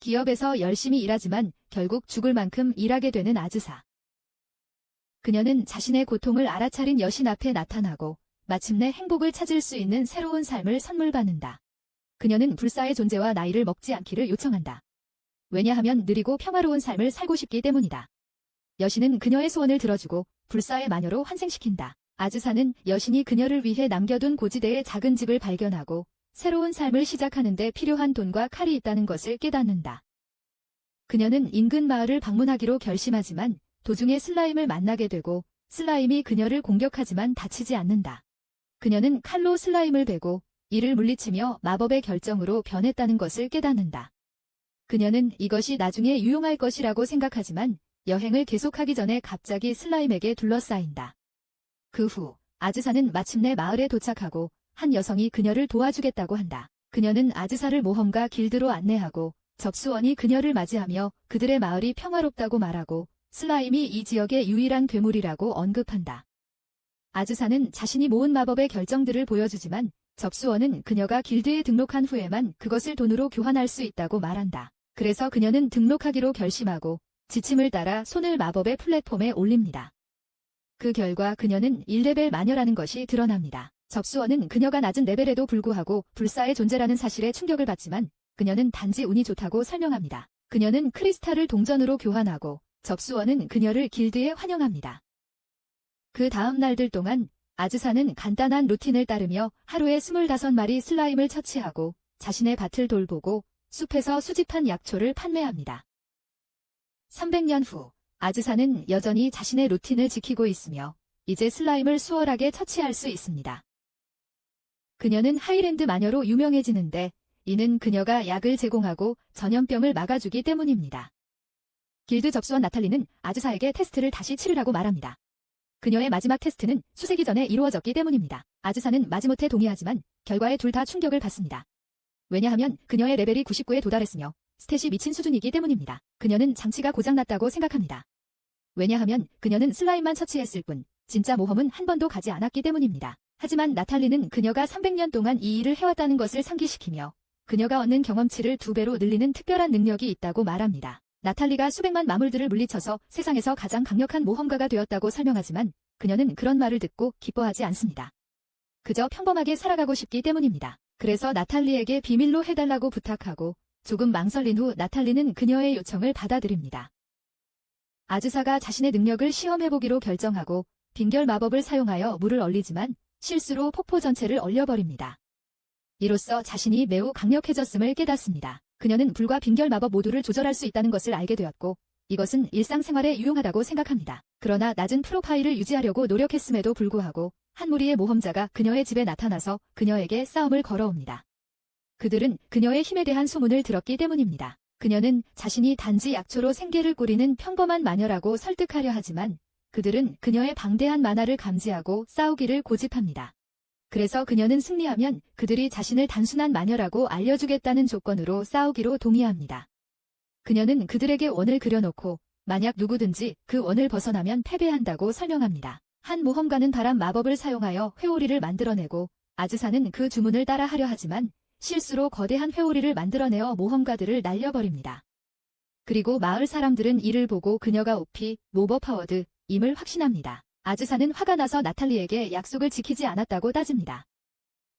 기업에서 열심히 일하지만 결국 죽을 만큼 일하게 되는 아즈사. 그녀는 자신의 고통을 알아차린 여신 앞에 나타나고 마침내 행복을 찾을 수 있는 새로운 삶을 선물받는다. 그녀는 불사의 존재와 나이를 먹지 않기를 요청한다. 왜냐하면 느리고 평화로운 삶을 살고 싶기 때문이다. 여신은 그녀의 소원을 들어주고 불사의 마녀로 환생시킨다. 아즈사는 여신이 그녀를 위해 남겨둔 고지대의 작은 집을 발견하고 새로운 삶을 시작하는 데 필요한 돈과 칼이 있다는 것을 깨닫는다. 그녀는 인근 마을을 방문하기로 결심하지만 도중에 슬라임을 만나게 되고 슬라임이 그녀를 공격하지만 다치지 않는다. 그녀는 칼로 슬라임을 베고 이를 물리치며 마법의 결정으로 변했다는 것을 깨닫는다. 그녀는 이것이 나중에 유용할 것이라고 생각하지만 여행을 계속하기 전에 갑자기 슬라임에게 둘러싸인다. 그 후 아즈사는 마침내 마을에 도착하고 한 여성이 그녀를 도와주겠다고 한다. 그녀는 아즈사를 모험가 길드로 안내하고 접수원이 그녀를 맞이하며 그들의 마을이 평화롭다고 말하고 슬라임이 이 지역의 유일한 괴물이라고 언급한다. 아즈사는 자신이 모은 마법의 결정들을 보여주지만 접수원은 그녀가 길드에 등록한 후에만 그것을 돈으로 교환할 수 있다고 말한다. 그래서 그녀는 등록하기로 결심하고 지침을 따라 손을 마법의 플랫폼에 올립니다. 그 결과 그녀는 1레벨 마녀라는 것이 드러납니다. 접수원은 그녀가 낮은 레벨에도 불구하고 불사의 존재라는 사실에 충격을 받지만 그녀는 단지 운이 좋다고 설명합니다. 그녀는 크리스탈을 동전으로 교환하고 접수원은 그녀를 길드에 환영합니다. 그 다음 날들 동안 아즈사는 간단한 루틴을 따르며 하루에 25마리 슬라임을 처치하고 자신의 밭을 돌보고 숲에서 수집한 약초를 판매합니다. 300년 후 아즈사는 여전히 자신의 루틴을 지키고 있으며 이제 슬라임을 수월하게 처치할 수 있습니다. 그녀는 하이랜드 마녀로 유명해지는데 이는 그녀가 약을 제공하고 전염병을 막아주기 때문입니다. 길드 접수원 나탈리는 아즈사에게 테스트를 다시 치르라고 말합니다. 그녀의 마지막 테스트는 수세기 전에 이루어졌기 때문입니다. 아즈사는 마지못해 동의하지만 결과에 둘 다 충격을 받습니다. 왜냐하면 그녀의 레벨이 99에 도달했으며 스탯이 미친 수준이기 때문입니다. 그녀는 장치가 고장났다고 생각합니다. 왜냐하면 그녀는 슬라임만 처치했을 뿐 진짜 모험은 한 번도 가지 않았기 때문입니다. 하지만 나탈리는 그녀가 300년 동안 이 일을 해왔다는 것을 상기시키며 그녀가 얻는 경험치를 2배로 늘리는 특별한 능력이 있다고 말합니다. 나탈리가 수백만 마물들을 물리쳐서 세상에서 가장 강력한 모험가가 되었다고 설명하지만 그녀는 그런 말을 듣고 기뻐하지 않습니다. 그저 평범하게 살아가고 싶기 때문입니다. 그래서 나탈리에게 비밀로 해달라고 부탁하고 조금 망설인 후 나탈리는 그녀의 요청을 받아들입니다. 아즈사가 자신의 능력을 시험해보기로 결정하고 빙결 마법을 사용하여 물을 얼리지만 실수로 폭포 전체를 얼려버립니다. 이로써 자신이 매우 강력해졌음을 깨닫습니다. 그녀는 불과 빙결 마법 모두를 조절할 수 있다는 것을 알게 되었고 이것은 일상생활에 유용하다고 생각합니다. 그러나 낮은 프로파일을 유지하려고 노력했음에도 불구하고 한 무리의 모험자가 그녀의 집에 나타나서 그녀에게 싸움을 걸어옵니다. 그들은 그녀의 힘에 대한 소문을 들었기 때문입니다. 그녀는 자신이 단지 약초로 생계를 꾸리는 평범한 마녀라고 설득하려 하지만 그들은 그녀의 방대한 만화를 감지하고 싸우기를 고집합니다. 그래서 그녀는 승리하면 그들이 자신을 단순한 마녀라고 알려주겠다는 조건으로 싸우기로 동의합니다. 그녀는 그들에게 원을 그려놓고 만약 누구든지 그 원을 벗어나면 패배한다고 설명합니다. 한 모험가는 바람 마법을 사용하여 회오리를 만들어내고 아즈사는 그 주문을 따라 하려 하지만 실수로 거대한 회오리를 만들어내어 모험가들을 날려버립니다. 그리고 마을 사람들은 이를 보고 그녀가 오피, 오버파워드임을 확신합니다. 아즈사는 화가 나서 나탈리에게 약속을 지키지 않았다고 따집니다.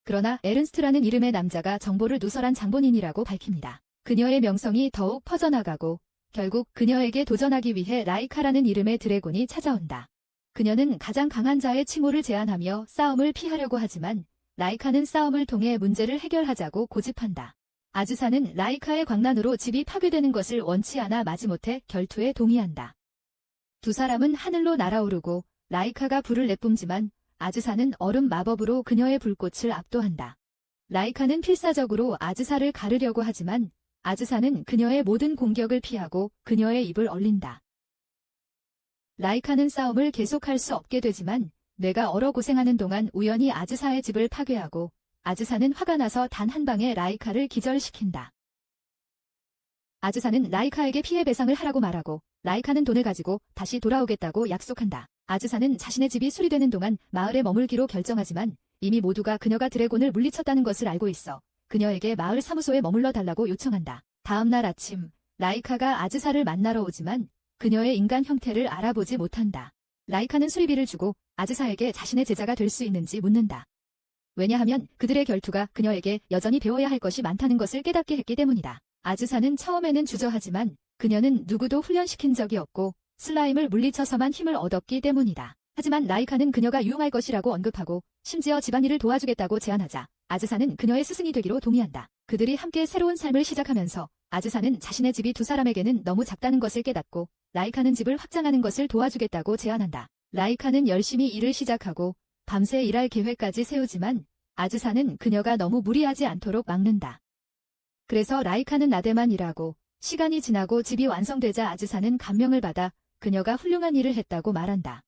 그러나 에른스트라는 이름의 남자가 정보를 누설한 장본인이라고 밝힙니다. 그녀의 명성이 더욱 퍼져나가고 결국 그녀에게 도전하기 위해 라이카라는 이름의 드래곤이 찾아온다. 그녀는 가장 강한 자의 칭호를 제안하며 싸움을 피하려고 하지만 라이카는 싸움을 통해 문제를 해결하자고 고집한다. 아즈사는 라이카의 광란으로 집이 파괴되는 것을 원치 않아 마지못해 결투에 동의한다. 두 사람은 하늘로 날아오르고 라이카가 불을 내뿜지만 아즈사는 얼음 마법으로 그녀의 불꽃을 압도한다. 라이카는 필사적으로 아즈사를 가르려고 하지만 아즈사는 그녀의 모든 공격을 피하고 그녀의 입을 얼린다. 라이카는 싸움을 계속할 수 없게 되지만 뇌가 얼어 고생하는 동안 우연히 아즈사의 집을 파괴하고 아즈사는 화가 나서 단 한 방에 라이카를 기절시킨다. 아즈사는 라이카에게 피해 배상을 하라고 말하고 라이카는 돈을 가지고 다시 돌아오겠다고 약속한다. 아즈사는 자신의 집이 수리되는 동안 마을에 머물기로 결정하지만 이미 모두가 그녀가 드래곤을 물리쳤다는 것을 알고 있어 그녀에게 마을 사무소에 머물러 달라고 요청한다. 다음날 아침, 라이카가 아즈사를 만나러 오지만 그녀의 인간 형태를 알아보지 못한다. 라이카는 수리비를 주고 아즈사에게 자신의 제자가 될 수 있는지 묻는다. 왜냐하면 그들의 결투가 그녀에게 여전히 배워야 할 것이 많다는 것을 깨닫게 했기 때문이다. 아즈사는 처음에는 주저하지만 그녀는 누구도 훈련시킨 적이 없고 슬라임을 물리쳐서만 힘을 얻었기 때문이다. 하지만 라이카는 그녀가 유용할 것이라고 언급하고 심지어 집안일을 도와주겠다고 제안하자 아즈사는 그녀의 스승이 되기로 동의한다. 그들이 함께 새로운 삶을 시작하면서 아즈사는 자신의 집이 두 사람에게는 너무 작다는 것을 깨닫고 라이카는 집을 확장하는 것을 도와주겠다고 제안한다. 라이카는 열심히 일을 시작하고 밤새 일할 계획까지 세우지만 아즈사는 그녀가 너무 무리하지 않도록 막는다. 그래서 라이카는 나대만 일하고 시간이 지나고 집이 완성되자 아즈사는 감명을 받아 그녀가 훌륭한 일을 했다고 말한다.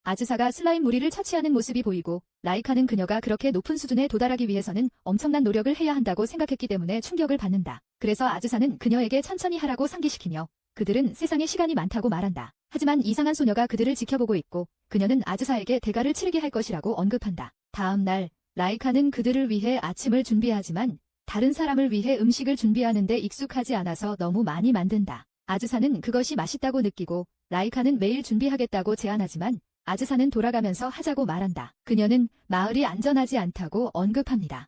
아즈사가 슬라임 무리를 처치하는 모습이 보이고 라이카는 그녀가 그렇게 높은 수준에 도달하기 위해서는 엄청난 노력을 해야 한다고 생각했기 때문에 충격을 받는다. 그래서 아즈사는 그녀에게 천천히 하라고 상기시키며 그들은 세상에 시간이 많다고 말한다. 하지만 이상한 소녀가 그들을 지켜보고 있고 그녀는 아즈사에게 대가를 치르게 할 것이라고 언급한다. 다음 날 라이카는 그들을 위해 아침을 준비하지만 다른 사람을 위해 음식을 준비하는데 익숙하지 않아서 너무 많이 만든다. 아즈사는 그것이 맛있다고 느끼고 라이카는 매일 준비하겠다고 제안하지만 아즈사는 돌아가면서 하자고 말한다. 그녀는 마을이 안전하지 않다고 언급합니다.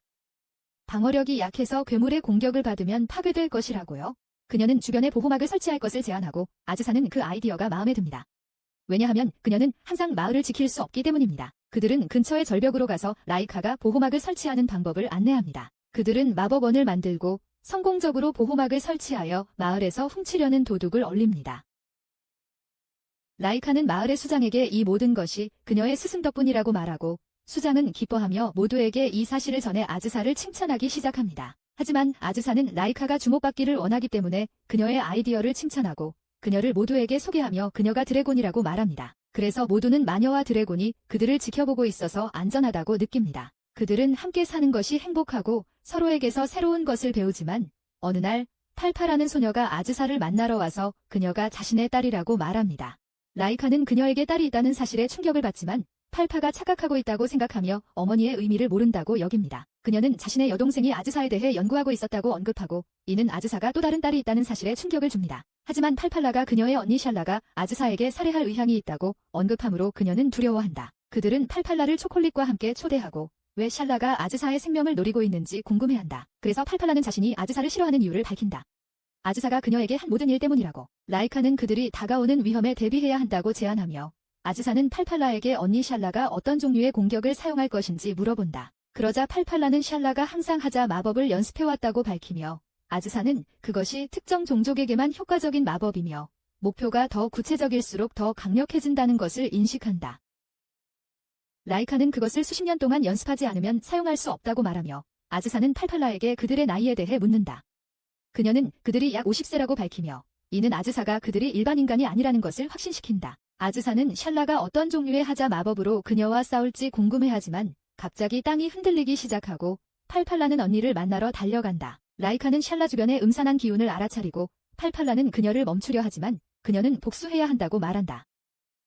방어력이 약해서 괴물의 공격을 받으면 파괴될 것이라고요. 그녀는 주변에 보호막을 설치할 것을 제안하고 아즈사는 그 아이디어가 마음에 듭니다. 왜냐하면 그녀는 항상 마을을 지킬 수 없기 때문입니다. 그들은 근처의 절벽으로 가서 라이카가 보호막을 설치하는 방법을 안내합니다. 그들은 마법원을 만들고 성공적으로 보호막을 설치하여 마을에서 훔치려는 도둑을 얼립니다. 라이카는 마을의 수장에게 이 모든 것이 그녀의 스승 덕분이라고 말하고 수장은 기뻐하며 모두에게 이 사실을 전해 아즈사를 칭찬하기 시작합니다. 하지만 아즈사는 라이카가 주목받기를 원하기 때문에 그녀의 아이디어를 칭찬하고 그녀를 모두에게 소개하며 그녀가 드래곤이라고 말합니다. 그래서 모두는 마녀와 드래곤이 그들을 지켜보고 있어서 안전하다고 느낍니다. 그들은 함께 사는 것이 행복하고 서로에게서 새로운 것을 배우지만 어느 날 팔파라는 소녀가 아즈사를 만나러 와서 그녀가 자신의 딸이라고 말합니다. 라이카는 그녀에게 딸이 있다는 사실에 충격을 받지만 팔파가 착각하고 있다고 생각하며 어머니의 의미를 모른다고 여깁니다. 그녀는 자신의 여동생이 아즈사에 대해 연구하고 있었다고 언급하고 이는 아즈사가 또 다른 딸이 있다는 사실에 충격을 줍니다. 하지만 팔팔라가 그녀의 언니 샬라가 아즈사에게 살해할 의향이 있다고 언급하므로 그녀는 두려워한다. 그들은 팔팔라를 초콜릿과 함께 초대하고 왜 샬라가 아즈사의 생명을 노리고 있는지 궁금해한다. 그래서 팔팔라는 자신이 아즈사를 싫어하는 이유를 밝힌다. 아즈사가 그녀에게 한 모든 일 때문이라고. 라이카는 그들이 다가오는 위험에 대비해야 한다고 제안하며 아즈사는 팔팔라에게 언니 샬라가 어떤 종류의 공격을 사용할 것인지 물어본다. 그러자 팔팔라는 샬라가 항상 하자 마법을 연습해왔다고 밝히며 아즈사는 그것이 특정 종족에게만 효과적인 마법이며 목표가 더 구체적일수록 더 강력해진다는 것을 인식한다. 라이카는 그것을 수십 년 동안 연습하지 않으면 사용할 수 없다고 말하며 아즈사는 팔팔라에게 그들의 나이에 대해 묻는다. 그녀는 그들이 약 50세라고 밝히며 이는 아즈사가 그들이 일반 인간이 아니라는 것을 확신시킨다. 아즈사는 샬라가 어떤 종류의 하자 마법으로 그녀와 싸울지 궁금해하지만 갑자기 땅이 흔들리기 시작하고 팔팔라는 언니를 만나러 달려간다. 라이카는 샬라 주변의 음산한 기운을 알아차리고 팔팔라는 그녀를 멈추려 하지만 그녀는 복수해야 한다고 말한다.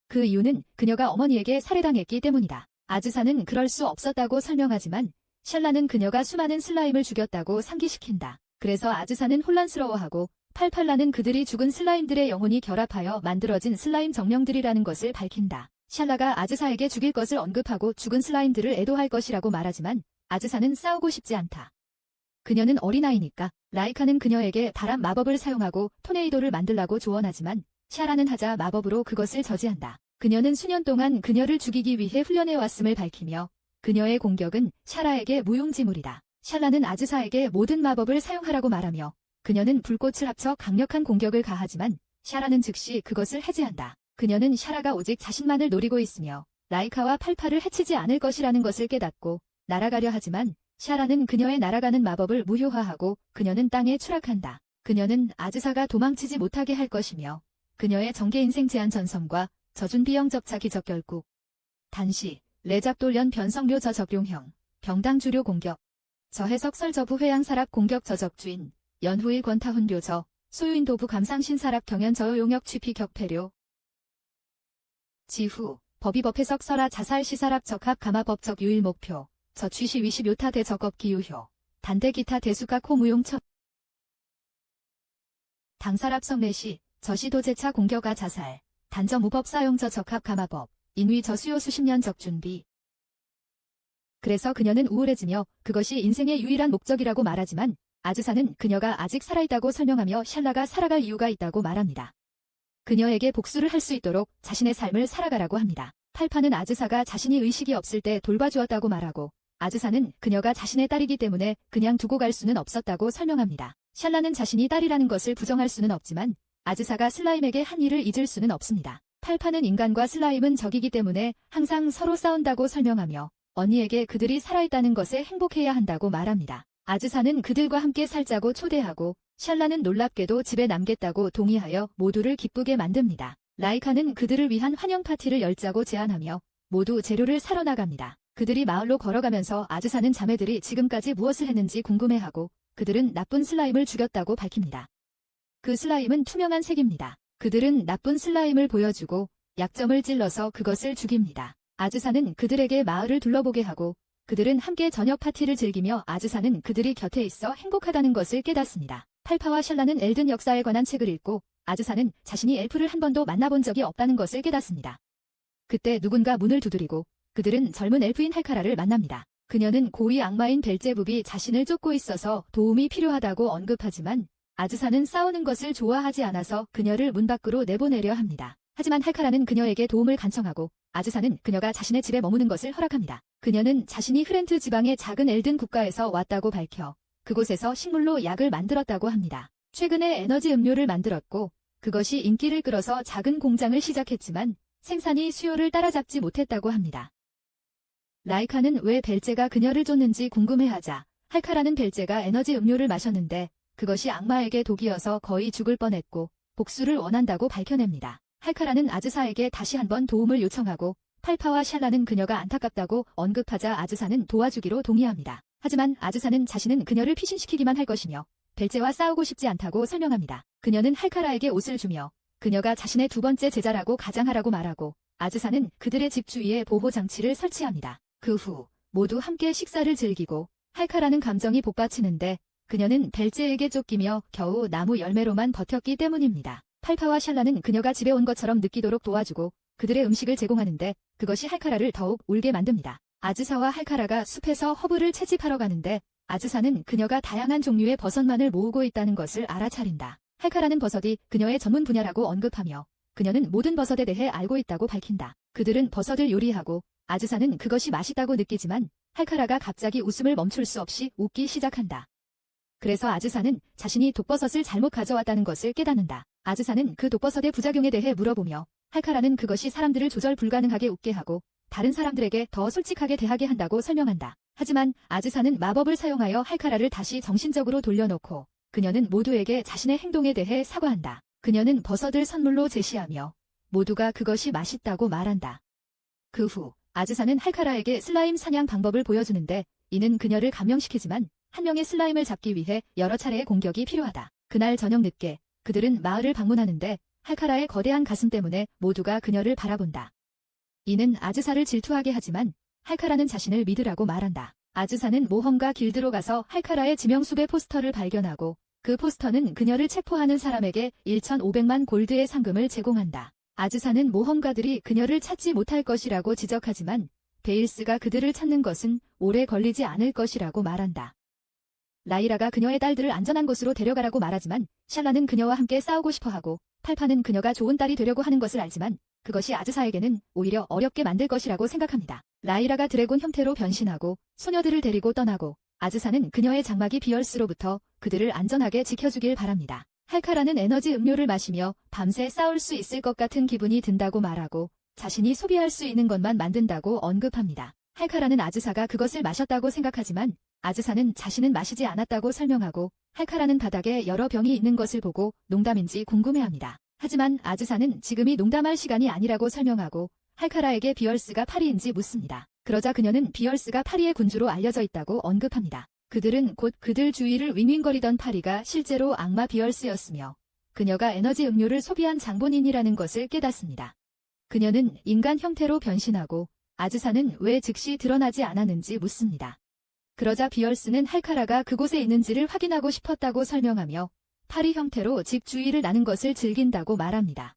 그 이유는 그녀가 어머니에게 살해당했기 때문이다. 아즈사는 그럴 수 없었다고 설명하지만 샬라는 그녀가 수많은 슬라임을 죽였다고 상기시킨다. 그래서 아즈사는 혼란스러워하고 팔팔라는 그들이 죽은 슬라임들의 영혼이 결합하여 만들어진 슬라임 정령들이라는 것을 밝힌다. 샬라가 아즈사에게 죽일 것을 언급하고 죽은 슬라임들을 애도할 것이라고 말하지만 아즈사는 싸우고 싶지 않다. 그녀는 어린아이니까. 라이카는 그녀에게 바람 마법을 사용하고 토네이도를 만들라고 조언하지만 샤라는 하자 마법으로 그것을 저지한다. 그녀는 수년 동안 그녀를 죽이기 위해 훈련해왔음을 밝히며 그녀의 공격은 샤라에게 무용지물이다. 샬라는 아즈사에게 모든 마법을 사용하라고 말하며 그녀는 불꽃을 합쳐 강력한 공격을 가하지만 샤라는 즉시 그것을 해제한다. 그녀는 샤라가 오직 자신만을 노리고 있으며 라이카와 팔파를 해치지 않을 것이라는 것을 깨닫고 날아가려 하지만 샤라는 그녀의 날아가는 마법을 무효화하고 그녀는 땅에 추락한다. 그녀는 아즈사가 도망치지 못하게 할 것이며 그녀의 정계인생 제한 전성과 저준 비영접차 기적 결국 단시 레잡돌련 변성료 저적용형 병당 주료 공격 저해석 설저부 회양사랍 공격 저적주인 연후일 권타훈료저 소유인 도부 감상신 사랍 경연 저용역 취피 격패료 지후 법위법해석 설화 자살 시사랍 적합 가마법적 유일 목표 저취시 위시 묘타 대적업 기유효 단대 기타 대수가 코무용 첫 당사랍 성례시, 저시도제차 공격아 자살, 단점 우법 사용저 적합 감화법, 인위 저수요 수십 년 적준비. 그래서 그녀는 우울해지며 그것이 인생의 유일한 목적이라고 말하지만 아즈사는 그녀가 아직 살아있다고 설명하며 샬라가 살아갈 이유가 있다고 말합니다. 그녀에게 복수를 할 수 있도록 자신의 삶을 살아가라고 합니다. 팔파는 아즈사가 자신이 의식이 없을 때 돌봐주었다고 말하고 아즈사는 그녀가 자신의 딸이기 때문에 그냥 두고 갈 수는 없었다고 설명합니다. 샬라는 자신이 딸이라는 것을 부정할 수는 없지만 아즈사가 슬라임에게 한 일을 잊을 수는 없습니다. 팔파는 인간과 슬라임은 적이기 때문에 항상 서로 싸운다고 설명하며 언니에게 그들이 살아있다는 것에 행복해야 한다고 말합니다. 아즈사는 그들과 함께 살자고 초대하고 샬라는 놀랍게도 집에 남겠다고 동의하여 모두를 기쁘게 만듭니다. 라이카는 그들을 위한 환영 파티를 열자고 제안하며 모두 재료를 사러 나갑니다. 그들이 마을로 걸어가면서 아즈사는 자매들이 지금까지 무엇을 했는지 궁금해하고 그들은 나쁜 슬라임을 죽였다고 밝힙니다. 그 슬라임은 투명한 색입니다. 그들은 나쁜 슬라임을 보여주고 약점을 찔러서 그것을 죽입니다. 아즈사는 그들에게 마을을 둘러보게 하고 그들은 함께 저녁 파티를 즐기며 아즈사는 그들이 곁에 있어 행복하다는 것을 깨닫습니다. 팔파와 샬라는 엘든 역사에 관한 책을 읽고 아즈사는 자신이 엘프를 한 번도 만나본 적이 없다는 것을 깨닫습니다. 그때 누군가 문을 두드리고 그들은 젊은 엘프인 할카라를 만납니다. 그녀는 고위 악마인 벨제부비 자신을 쫓고 있어서 도움이 필요하다고 언급하지만 아즈사는 싸우는 것을 좋아하지 않아서 그녀를 문 밖으로 내보내려 합니다. 하지만 할카라는 그녀에게 도움을 간청하고 아즈사는 그녀가 자신의 집에 머무는 것을 허락합니다. 그녀는 자신이 흐렌트 지방의 작은 엘든 국가에서 왔다고 밝혀 그곳에서 식물로 약을 만들었다고 합니다. 최근에 에너지 음료를 만들었고 그것이 인기를 끌어서 작은 공장을 시작했지만 생산이 수요를 따라잡지 못했다고 합니다. 라이카는 왜 벨제가 그녀를 쫓는지 궁금해하자 할카라는 벨제가 에너지 음료를 마셨는데 그것이 악마에게 독이어서 거의 죽을 뻔했고 복수를 원한다고 밝혀냅니다. 할카라는 아즈사에게 다시 한번 도움을 요청하고 팔파와 샬라는 그녀가 안타깝다고 언급하자 아즈사는 도와주기로 동의합니다. 하지만 아즈사는 자신은 그녀를 피신시키기만 할 것이며 벨제와 싸우고 싶지 않다고 설명합니다. 그녀는 할카라에게 옷을 주며 그녀가 자신의 두 번째 제자라고 가장하라고 말하고 아즈사는 그들의 집 주위에 보호장치를 설치합니다. 그 후 모두 함께 식사를 즐기고 할카라는 감정이 복받치는데 그녀는 벨제에게 쫓기며 겨우 나무 열매로만 버텼기 때문입니다. 팔파와 샬라는 그녀가 집에 온 것처럼 느끼도록 도와주고 그들의 음식을 제공하는데 그것이 할카라를 더욱 울게 만듭니다. 아즈사와 할카라가 숲에서 허브를 채집하러 가는데 아즈사는 그녀가 다양한 종류의 버섯만을 모으고 있다는 것을 알아차린다. 할카라는 버섯이 그녀의 전문 분야라고 언급하며 그녀는 모든 버섯에 대해 알고 있다고 밝힌다. 그들은 버섯을 요리하고 아즈사는 그것이 맛있다고 느끼지만 할카라가 갑자기 웃음을 멈출 수 없이 웃기 시작한다. 그래서 아즈사는 자신이 독버섯을 잘못 가져왔다는 것을 깨닫는다. 아즈사는 그 독버섯의 부작용에 대해 물어보며 할카라는 그것이 사람들을 조절 불가능하게 웃게 하고 다른 사람들에게 더 솔직하게 대하게 한다고 설명한다. 하지만 아즈사는 마법을 사용하여 할카라를 다시 정신적으로 돌려놓고 그녀는 모두에게 자신의 행동에 대해 사과한다. 그녀는 버섯을 선물로 제시하며 모두가 그것이 맛있다고 말한다. 그 후 아즈사는 할카라에게 슬라임 사냥 방법을 보여주는데 이는 그녀를 감명시키지만 한 명의 슬라임을 잡기 위해 여러 차례의 공격이 필요하다. 그날 저녁 늦게 그들은 마을을 방문하는데 할카라의 거대한 가슴 때문에 모두가 그녀를 바라본다. 이는 아즈사를 질투하게 하지만 할카라는 자신을 믿으라고 말한다. 아즈사는 모험가 길드로 가서 할카라의 지명수배 포스터를 발견하고 그 포스터는 그녀를 체포하는 사람에게 1,500만 골드의 상금을 제공한다. 아즈사는 모험가들이 그녀를 찾지 못할 것이라고 지적하지만 베일스가 그들을 찾는 것은 오래 걸리지 않을 것이라고 말한다. 라이라가 그녀의 딸들을 안전한 곳으로 데려가라고 말하지만 샬라는 그녀와 함께 싸우고 싶어하고 팔파는 그녀가 좋은 딸이 되려고 하는 것을 알지만 그것이 아즈사에게는 오히려 어렵게 만들 것이라고 생각합니다. 라이라가 드래곤 형태로 변신하고 소녀들을 데리고 떠나고 아즈사는 그녀의 장막이 비얼스로부터 그들을 안전하게 지켜주길 바랍니다. 할카라는 에너지 음료를 마시며 밤새 싸울 수 있을 것 같은 기분이 든다고 말하고 자신이 소비할 수 있는 것만 만든다고 언급합니다. 할카라는 아즈사가 그것을 마셨다고 생각하지만 아즈사는 자신은 마시지 않았다고 설명하고 할카라는 바닥에 여러 병이 있는 것을 보고 농담인지 궁금해합니다. 하지만 아즈사는 지금이 농담할 시간이 아니라고 설명하고 할카라에게 비얼스가 파리인지 묻습니다. 그러자 그녀는 비얼스가 파리의 군주로 알려져 있다고 언급합니다. 그들은 곧 그들 주위를 윙윙거리던 파리가 실제로 악마 비얼스였으며 그녀가 에너지 음료를 소비한 장본인이라는 것을 깨닫습니다. 그녀는 인간 형태로 변신하고 아즈사는 왜 즉시 드러나지 않았는지 묻습니다. 그러자 비얼스는 할카라가 그곳에 있는지를 확인하고 싶었다고 설명하며 파리 형태로 집 주위를 나는 것을 즐긴다고 말합니다.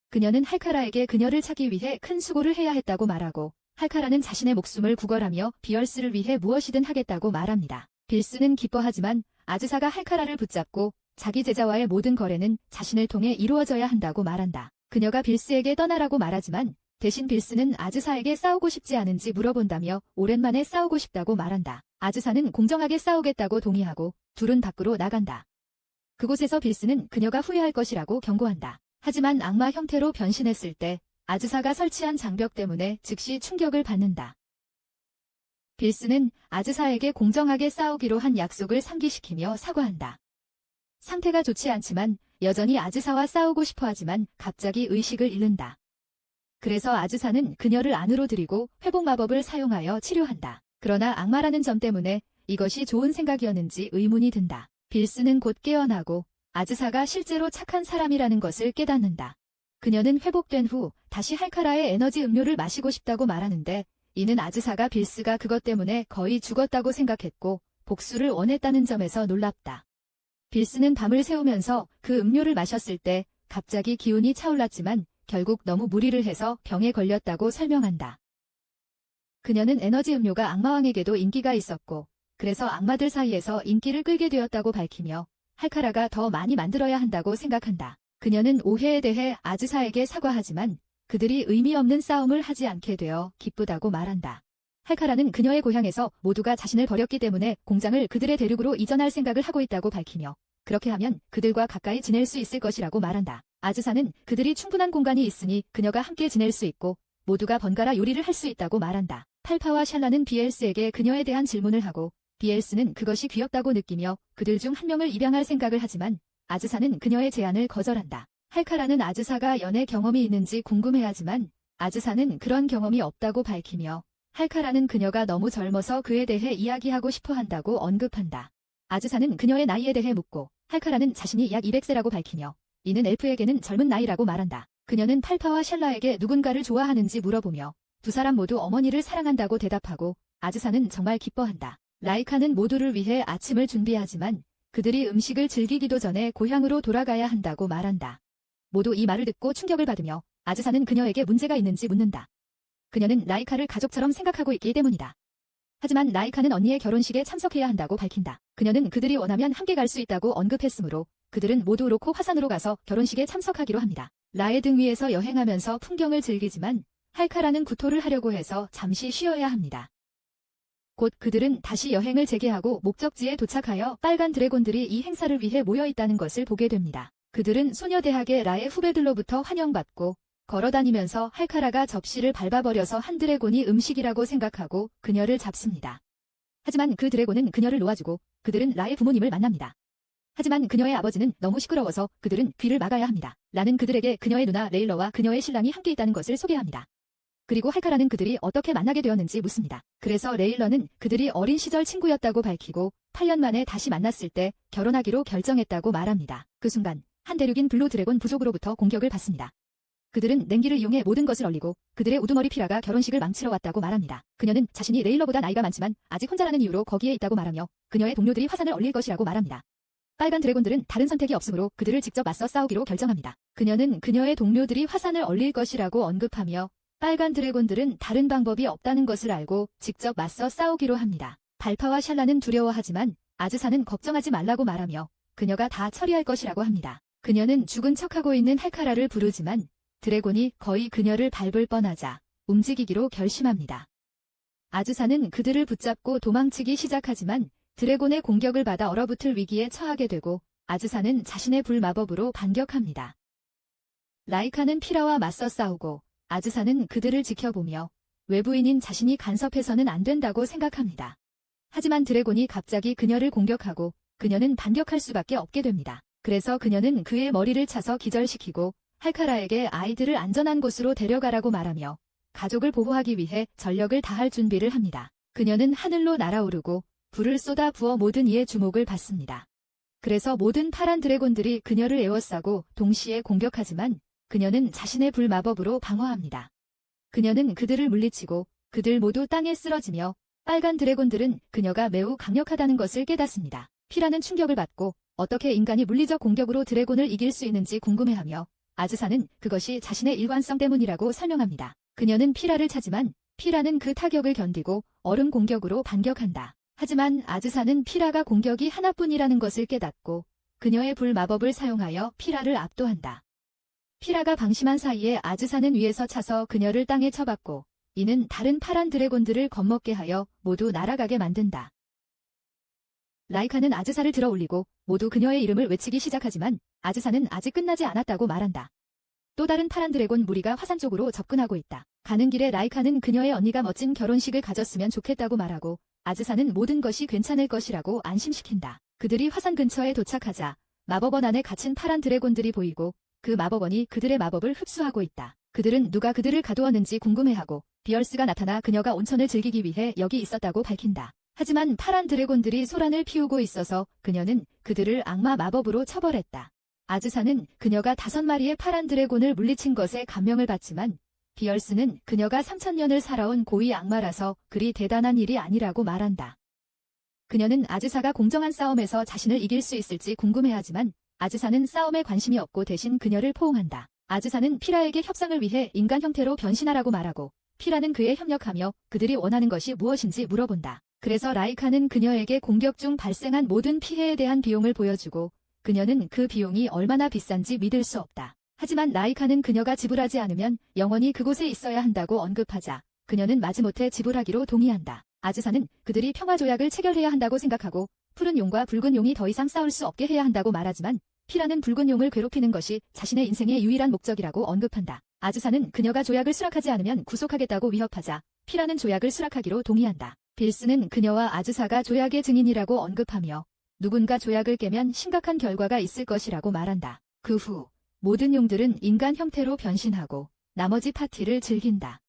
그녀는 할카라에게 그녀를 찾기 위해 큰 수고를 해야 했다고 말하고 할카라는 자신의 목숨을 구걸하며 비얼스를 위해 무엇이든 하겠다고 말합니다. 빌스는 기뻐하지만 아즈사가 할카라를 붙잡고 자기 제자와의 모든 거래는 자신을 통해 이루어져야 한다고 말한다. 그녀가 빌스에게 떠나라고 말하지만 대신 빌스는 아즈사에게 싸우고 싶지 않은지 물어본다며 오랜만에 싸우고 싶다고 말한다. 아즈사는 공정하게 싸우겠다고 동의하고 둘은 밖으로 나간다. 그곳에서 빌스는 그녀가 후회할 것이라고 경고한다. 하지만 악마 형태로 변신했을 때 아즈사가 설치한 장벽 때문에 즉시 충격을 받는다. 빌스는 아즈사에게 공정하게 싸우기로 한 약속을 상기시키며 사과한다. 상태가 좋지 않지만 여전히 아즈사와 싸우고 싶어 하지만 갑자기 의식을 잃는다. 그래서 아즈사는 그녀를 안으로 들이고 회복 마법을 사용하여 치료한다. 그러나 악마라는 점 때문에 이것이 좋은 생각이었는지 의문이 든다. 빌스는 곧 깨어나고 아즈사가 실제로 착한 사람이라는 것을 깨닫는다. 그녀는 회복된 후 다시 할카라의 에너지 음료를 마시고 싶다고 말하는데 이는 아즈사가 빌스가 그것 때문에 거의 죽었다고 생각했고 복수를 원했다는 점에서 놀랍다. 빌스는 밤을 새우면서 그 음료를 마셨을 때 갑자기 기운이 차올랐지만 결국 너무 무리를 해서 병에 걸렸다고 설명한다. 그녀는 에너지 음료가 악마왕에게도 인기가 있었고 그래서 악마들 사이에서 인기를 끌게 되었다고 밝히며 할카라가 더 많이 만들어야 한다고 생각한다. 그녀는 오해에 대해 아즈사에게 사과하지만 그들이 의미 없는 싸움을 하지 않게 되어 기쁘다고 말한다. 할카라는 그녀의 고향에서 모두가 자신을 버렸기 때문에 공장을 그들의 대륙으로 이전할 생각을 하고 있다고 밝히며 그렇게 하면 그들과 가까이 지낼 수 있을 것이라고 말한다. 아즈사는 그들이 충분한 공간이 있으니 그녀가 함께 지낼 수 있고 모두가 번갈아 요리를 할 수 있다고 말한다. 팔파와 샬라는 비엘스에게 그녀에 대한 질문을 하고 비엘스는 그것이 귀엽다고 느끼며 그들 중 한 명을 입양할 생각을 하지만 아즈사는 그녀의 제안을 거절한다. 할카라는 아즈사가 연애 경험이 있는지 궁금해하지만 아즈사는 그런 경험이 없다고 밝히며 할카라는 그녀가 너무 젊어서 그에 대해 이야기하고 싶어 한다고 언급한다. 아즈사는 그녀의 나이에 대해 묻고 할카라는 자신이 약 200세라고 밝히며 이는 엘프에게는 젊은 나이라고 말한다. 그녀는 팔파와 샬라에게 누군가를 좋아하는지 물어보며 두 사람 모두 어머니를 사랑한다고 대답하고 아즈사는 정말 기뻐한다. 라이카는 모두를 위해 아침을 준비하지만 그들이 음식을 즐기기도 전에 고향으로 돌아가야 한다고 말한다. 모두 이 말을 듣고 충격을 받으며 아즈사는 그녀에게 문제가 있는지 묻는다. 그녀는 라이카를 가족처럼 생각하고 있기 때문이다. 하지만 라이카는 언니의 결혼식에 참석해야 한다고 밝힌다. 그녀는 그들이 원하면 함께 갈 수 있다고 언급했으므로 그들은 모두 로코 화산으로 가서 결혼식에 참석하기로 합니다. 라의 등 위에서 여행하면서 풍경을 즐기지만 할카라는 구토를 하려고 해서 잠시 쉬어야 합니다. 곧 그들은 다시 여행을 재개하고 목적지에 도착하여 빨간 드래곤들이 이 행사를 위해 모여있다는 것을 보게 됩니다. 그들은 소녀대학의 라의 후배들로부터 환영받고 걸어다니면서 할카라가 접시를 밟아버려서 한 드래곤이 음식이라고 생각하고 그녀를 잡습니다. 하지만 그 드래곤은 그녀를 놓아주고 그들은 라의 부모님을 만납니다. 하지만 그녀의 아버지는 너무 시끄러워서 그들은 귀를 막아야 합니다. 라는 그들에게 그녀의 누나 레일러와 그녀의 신랑이 함께 있다는 것을 소개합니다. 그리고 할카라는 그들이 어떻게 만나게 되었는지 묻습니다. 그래서 레일러는 그들이 어린 시절 친구였다고 밝히고 8년 만에 다시 만났을 때 결혼하기로 결정했다고 말합니다. 그 순간 한 대륙인 블루 드래곤 부족으로부터 공격을 받습니다. 그들은 냉기를 이용해 모든 것을 얼리고 그들의 우두머리 피라가 결혼식을 망치러 왔다고 말합니다. 그녀는 자신이 레일러보다 나이가 많지만 아직 혼자라는 이유로 거기에 있다고 말하며 그녀의 동료들이 화산을 얼릴 것이라고 말합니다. 빨간 드래곤들은 다른 선택이 없으므로 그들을 직접 맞서 싸우기로 결정합니다. 그녀는 그녀의 동료들이 화산을 얼릴 것이라고 언급하며 빨간 드래곤들은 다른 방법이 없다는 것을 알고 직접 맞서 싸우기로 합니다. 발파와 샬라는 두려워하지만 아즈사는 걱정하지 말라고 말하며 그녀가 다 처리할 것이라고 합니다. 그녀는 죽은 척하고 있는 할카라를 부르지만 드래곤이 거의 그녀를 밟을 뻔하자 움직이기로 결심합니다. 아즈사는 그들을 붙잡고 도망치기 시작하지만 드래곤의 공격을 받아 얼어붙을 위기에 처하게 되고 아즈사는 자신의 불마법으로 반격합니다. 라이카는 피라와 맞서 싸우고 아즈사는 그들을 지켜보며 외부인인 자신이 간섭해서는 안 된다고 생각합니다. 하지만 드래곤이 갑자기 그녀를 공격하고 그녀는 반격할 수밖에 없게 됩니다. 그래서 그녀는 그의 머리를 차서 기절시키고 할카라에게 아이들을 안전한 곳으로 데려가라고 말하며 가족을 보호하기 위해 전력을 다할 준비를 합니다. 그녀는 하늘로 날아오르고 불을 쏟아 부어 모든 이의 주목을 받습니다. 그래서 모든 파란 드래곤들이 그녀를 에워싸고 동시에 공격하지만 그녀는 자신의 불마법으로 방어합니다. 그녀는 그들을 물리치고 그들 모두 땅에 쓰러지며 빨간 드래곤들은 그녀가 매우 강력하다는 것을 깨닫습니다. 피라는 충격을 받고 어떻게 인간이 물리적 공격으로 드래곤을 이길 수 있는지 궁금해하며 아즈사는 그것이 자신의 일관성 때문이라고 설명합니다. 그녀는 피라를 차지만 피라는 그 타격을 견디고 얼음 공격으로 반격한다. 하지만 아즈사는 피라가 공격이 하나뿐이라는 것을 깨닫고 그녀의 불 마법을 사용하여 피라를 압도한다. 피라가 방심한 사이에 아즈사는 위에서 차서 그녀를 땅에 쳐박고 이는 다른 파란 드래곤들을 겁먹게 하여 모두 날아가게 만든다. 라이카는 아즈사를 들어 올리고 모두 그녀의 이름을 외치기 시작하지만 아즈사는 아직 끝나지 않았다고 말한다. 또 다른 파란 드래곤 무리가 화산 쪽으로 접근하고 있다. 가는 길에 라이카는 그녀의 언니가 멋진 결혼식을 가졌으면 좋겠다고 말하고 아즈사는 모든 것이 괜찮을 것이라고 안심시킨다. 그들이 화산 근처에 도착하자 마법원 안에 갇힌 파란 드래곤들이 보이고 그 마법원이 그들의 마법을 흡수하고 있다. 그들은 누가 그들을 가두었는지 궁금해하고 비얼스가 나타나 그녀가 온천을 즐기기 위해 여기 있었다고 밝힌다. 하지만 파란 드래곤들이 소란을 피우고 있어서 그녀는 그들을 악마 마법으로 처벌했다. 아즈사는 그녀가 5마리의 파란 드래곤을 물리친 것에 감명을 받지만 비얼스는 그녀가 3000년을 살아온 고위 악마라서 그리 대단한 일이 아니라고 말한다. 그녀는 아즈사가 공정한 싸움에서 자신을 이길 수 있을지 궁금해하지만 아즈사는 싸움에 관심이 없고 대신 그녀를 포옹한다. 아즈사는 피라에게 협상을 위해 인간 형태로 변신하라고 말하고 피라는 그에 협력하며 그들이 원하는 것이 무엇인지 물어본다. 그래서 라이카는 그녀에게 공격 중 발생한 모든 피해에 대한 비용을 보여주고 그녀는 그 비용이 얼마나 비싼지 믿을 수 없다. 하지만 라이카는 그녀가 지불하지 않으면 영원히 그곳에 있어야 한다고 언급하자 그녀는 마지못해 지불하기로 동의한다. 아즈사는 그들이 평화조약을 체결해야 한다고 생각하고 푸른 용과 붉은 용이 더 이상 싸울 수 없게 해야 한다고 말하지만 피라는 붉은 용을 괴롭히는 것이 자신의 인생의 유일한 목적이라고 언급한다. 아즈사는 그녀가 조약을 수락하지 않으면 구속하겠다고 위협하자 피라는 조약을 수락하기로 동의한다. 빌스는 그녀와 아즈사가 조약의 증인이라고 언급하며 누군가 조약을 깨면 심각한 결과가 있을 것이라고 말한다. 그 후 모든 용들은 인간 형태로 변신하고 나머지 파티를 즐긴다.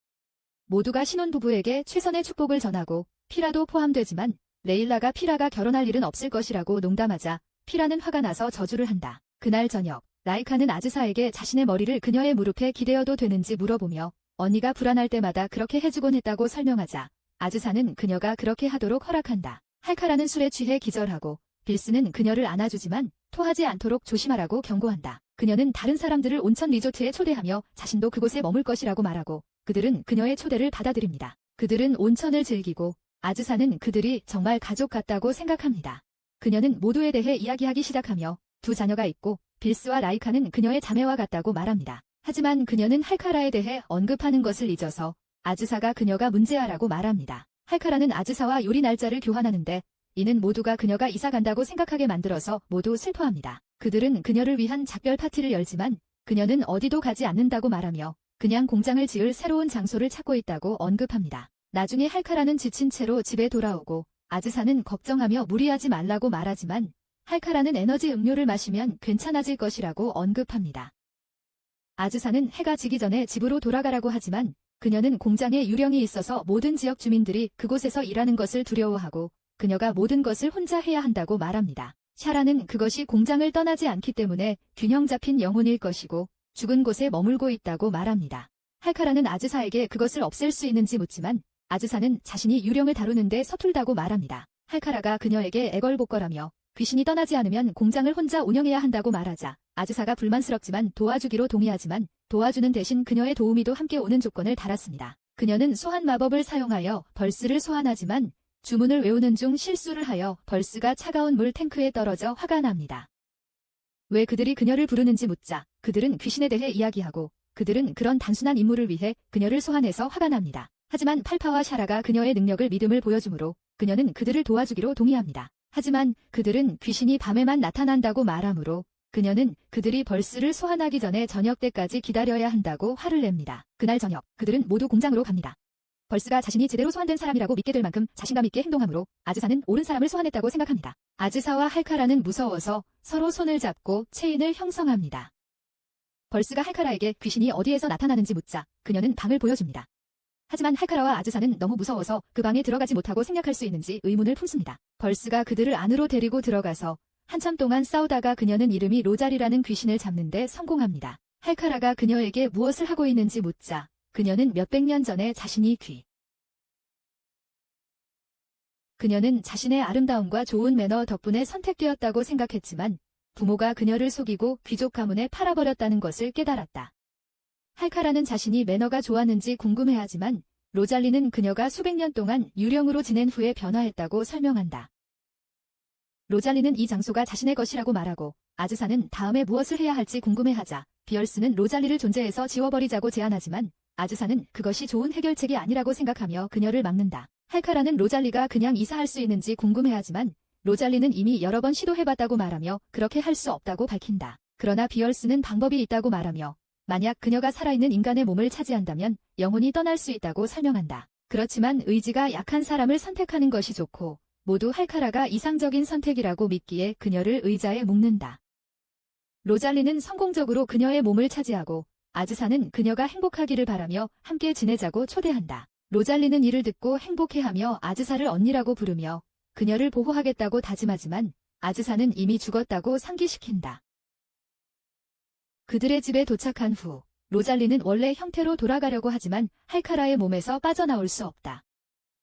모두가 신혼부부에게 최선의 축복을 전하고 피라도 포함되지만 레일라가 피라가 결혼할 일은 없을 것이라고 농담하자 피라는 화가 나서 저주를 한다. 그날 저녁 라이카는 아즈사에게 자신의 머리를 그녀의 무릎에 기대어도 되는지 물어보며 언니가 불안할 때마다 그렇게 해주곤 했다고 설명하자 아즈사는 그녀가 그렇게 하도록 허락한다. 할카라는 술에 취해 기절하고 빌스는 그녀를 안아주지만 토하지 않도록 조심하라고 경고한다. 그녀는 다른 사람들을 온천 리조트에 초대하며 자신도 그곳에 머물 것이라고 말하고 그들은 그녀의 초대를 받아들입니다. 그들은 온천을 즐기고 아즈사는 그들이 정말 가족 같다고 생각합니다. 그녀는 모두에 대해 이야기하기 시작하며 2 자녀가 있고 빌스와 라이카는 그녀의 자매와 같다고 말합니다. 하지만 그녀는 할카라에 대해 언급하는 것을 잊어서 아즈사가 그녀가 문제아라고 말합니다. 할카라는 아즈사와 요리 날짜를 교환하는데 이는 모두가 그녀가 이사 간다고 생각하게 만들어서 모두 슬퍼합니다. 그들은 그녀를 위한 작별 파티를 열지만 그녀는 어디도 가지 않는다고 말하며 그냥 공장을 지을 새로운 장소를 찾고 있다고 언급합니다. 나중에 할카라는 지친 채로 집에 돌아오고 아즈사는 걱정하며 무리하지 말라고 말하지만 할카라는 에너지 음료를 마시면 괜찮아질 것이라고 언급합니다. 아즈사는 해가 지기 전에 집으로 돌아가라고 하지만 그녀는 공장에 유령이 있어서 모든 지역 주민들이 그곳에서 일하는 것을 두려워하고 그녀가 모든 것을 혼자 해야 한다고 말합니다. 샤라는 그것이 공장을 떠나지 않기 때문에 균형 잡힌 영혼일 것이고 죽은 곳에 머물고 있다고 말합니다. 할카라는 아즈사에게 그것을 없앨 수 있는지 묻지만 아즈사는 자신이 유령을 다루는데 서툴다고 말합니다. 할카라가 그녀에게 애걸복걸하며 귀신이 떠나지 않으면 공장을 혼자 운영해야 한다고 말하자 아즈사가 불만스럽지만 도와주기로 동의하지만 도와주는 대신 그녀의 도우미도 함께 오는 조건을 달았습니다. 그녀는 소환 마법을 사용하여 벌스를 소환하지만 주문을 외우는 중 실수를 하여 벌스가 차가운 물 탱크에 떨어져 화가 납니다. 왜 그들이 그녀를 부르는지 묻자 그들은 귀신에 대해 이야기하고 그들은 그런 단순한 임무를 위해 그녀를 소환해서 화가 납니다. 하지만 팔파와 샤라가 그녀의 능력을 믿음을 보여주므로 그녀는 그들을 도와주기로 동의합니다. 하지만 그들은 귀신이 밤에만 나타난다고 말하므로 그녀는 그들이 벌스를 소환하기 전에 저녁 때까지 기다려야 한다고 화를 냅니다. 그날 저녁 그들은 모두 공장으로 갑니다. 벌스가 자신이 제대로 소환된 사람이라고 믿게 될 만큼 자신감 있게 행동하므로 아즈사는 옳은 사람을 소환했다고 생각합니다. 아즈사와 할카라는 무서워서 서로 손을 잡고 체인을 형성합니다. 벌스가 할카라에게 귀신이 어디에서 나타나는지 묻자 그녀는 방을 보여줍니다. 하지만 할카라와 아즈사는 너무 무서워서 그 방에 들어가지 못하고 생략할 수 있는지 의문을 품습니다. 벌스가 그들을 안으로 데리고 들어가서 한참 동안 싸우다가 그녀는 이름이 로잘이라는 귀신을 잡는데 성공합니다. 할카라가 그녀에게 무엇을 하고 있는지 묻자 그녀는 몇백 년 전에 자신이 그녀는 자신의 아름다움과 좋은 매너 덕분에 선택되었다고 생각했지만 부모가 그녀를 속이고 귀족 가문에 팔아버렸다는 것을 깨달았다. 할카라는 자신이 매너가 좋았는지 궁금해하지만 로잘리는 그녀가 수백 년 동안 유령으로 지낸 후에 변화했다고 설명한다. 로잘리는 이 장소가 자신의 것이라고 말하고 아즈사는 다음에 무엇을 해야 할지 궁금해하자 비얼스는 로잘리를 존재에서 지워버리자고 제안하지만 아즈사는 그것이 좋은 해결책이 아니라고 생각하며 그녀를 막는다. 할카라는 로잘리가 그냥 이사할 수 있는지 궁금해하지만 로잘리는 이미 여러 번 시도해봤다고 말하며 그렇게 할 수 없다고 밝힌다. 그러나 비얼스는 방법이 있다고 말하며 만약 그녀가 살아있는 인간의 몸을 차지한다면 영혼이 떠날 수 있다고 설명한다. 그렇지만 의지가 약한 사람을 선택하는 것이 좋고 모두 할카라가 이상적인 선택이라고 믿기에 그녀를 의자에 묶는다. 로잘리는 성공적으로 그녀의 몸을 차지하고 아즈사는 그녀가 행복하기를 바라며 함께 지내자고 초대한다. 로잘리는 이를 듣고 행복해하며 아즈사를 언니라고 부르며 그녀를 보호하겠다고 다짐하지만 아즈사는 이미 죽었다고 상기시킨다. 그들의 집에 도착한 후 로잘리는 원래 형태로 돌아가려고 하지만 할카라의 몸에서 빠져나올 수 없다.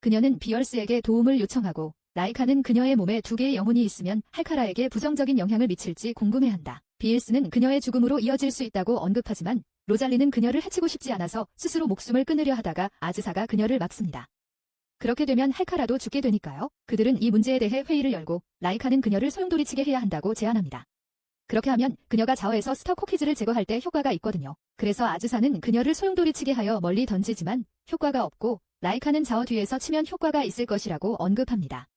그녀는 비얼스에게 도움을 요청하고 라이카는 그녀의 몸에 두 개의 영혼이 있으면 할카라에게 부정적인 영향을 미칠지 궁금해한다. 비엘스는 그녀의 죽음으로 이어질 수 있다고 언급하지만 로잘리는 그녀를 해치고 싶지 않아서 스스로 목숨을 끊으려 하다가 아즈사가 그녀를 막습니다. 그렇게 되면 할카라도 죽게 되니까요. 그들은 이 문제에 대해 회의를 열고 라이카는 그녀를 소용돌이치게 해야 한다고 제안합니다. 그렇게 하면 그녀가 좌우에서 스터 쿠키즈를 제거할 때 효과가 있거든요. 그래서 아즈사는 그녀를 소용돌이치게 하여 멀리 던지지만 효과가 없고 라이카는 좌우 뒤에서 치면 효과가 있을 것이라고 언급합니다.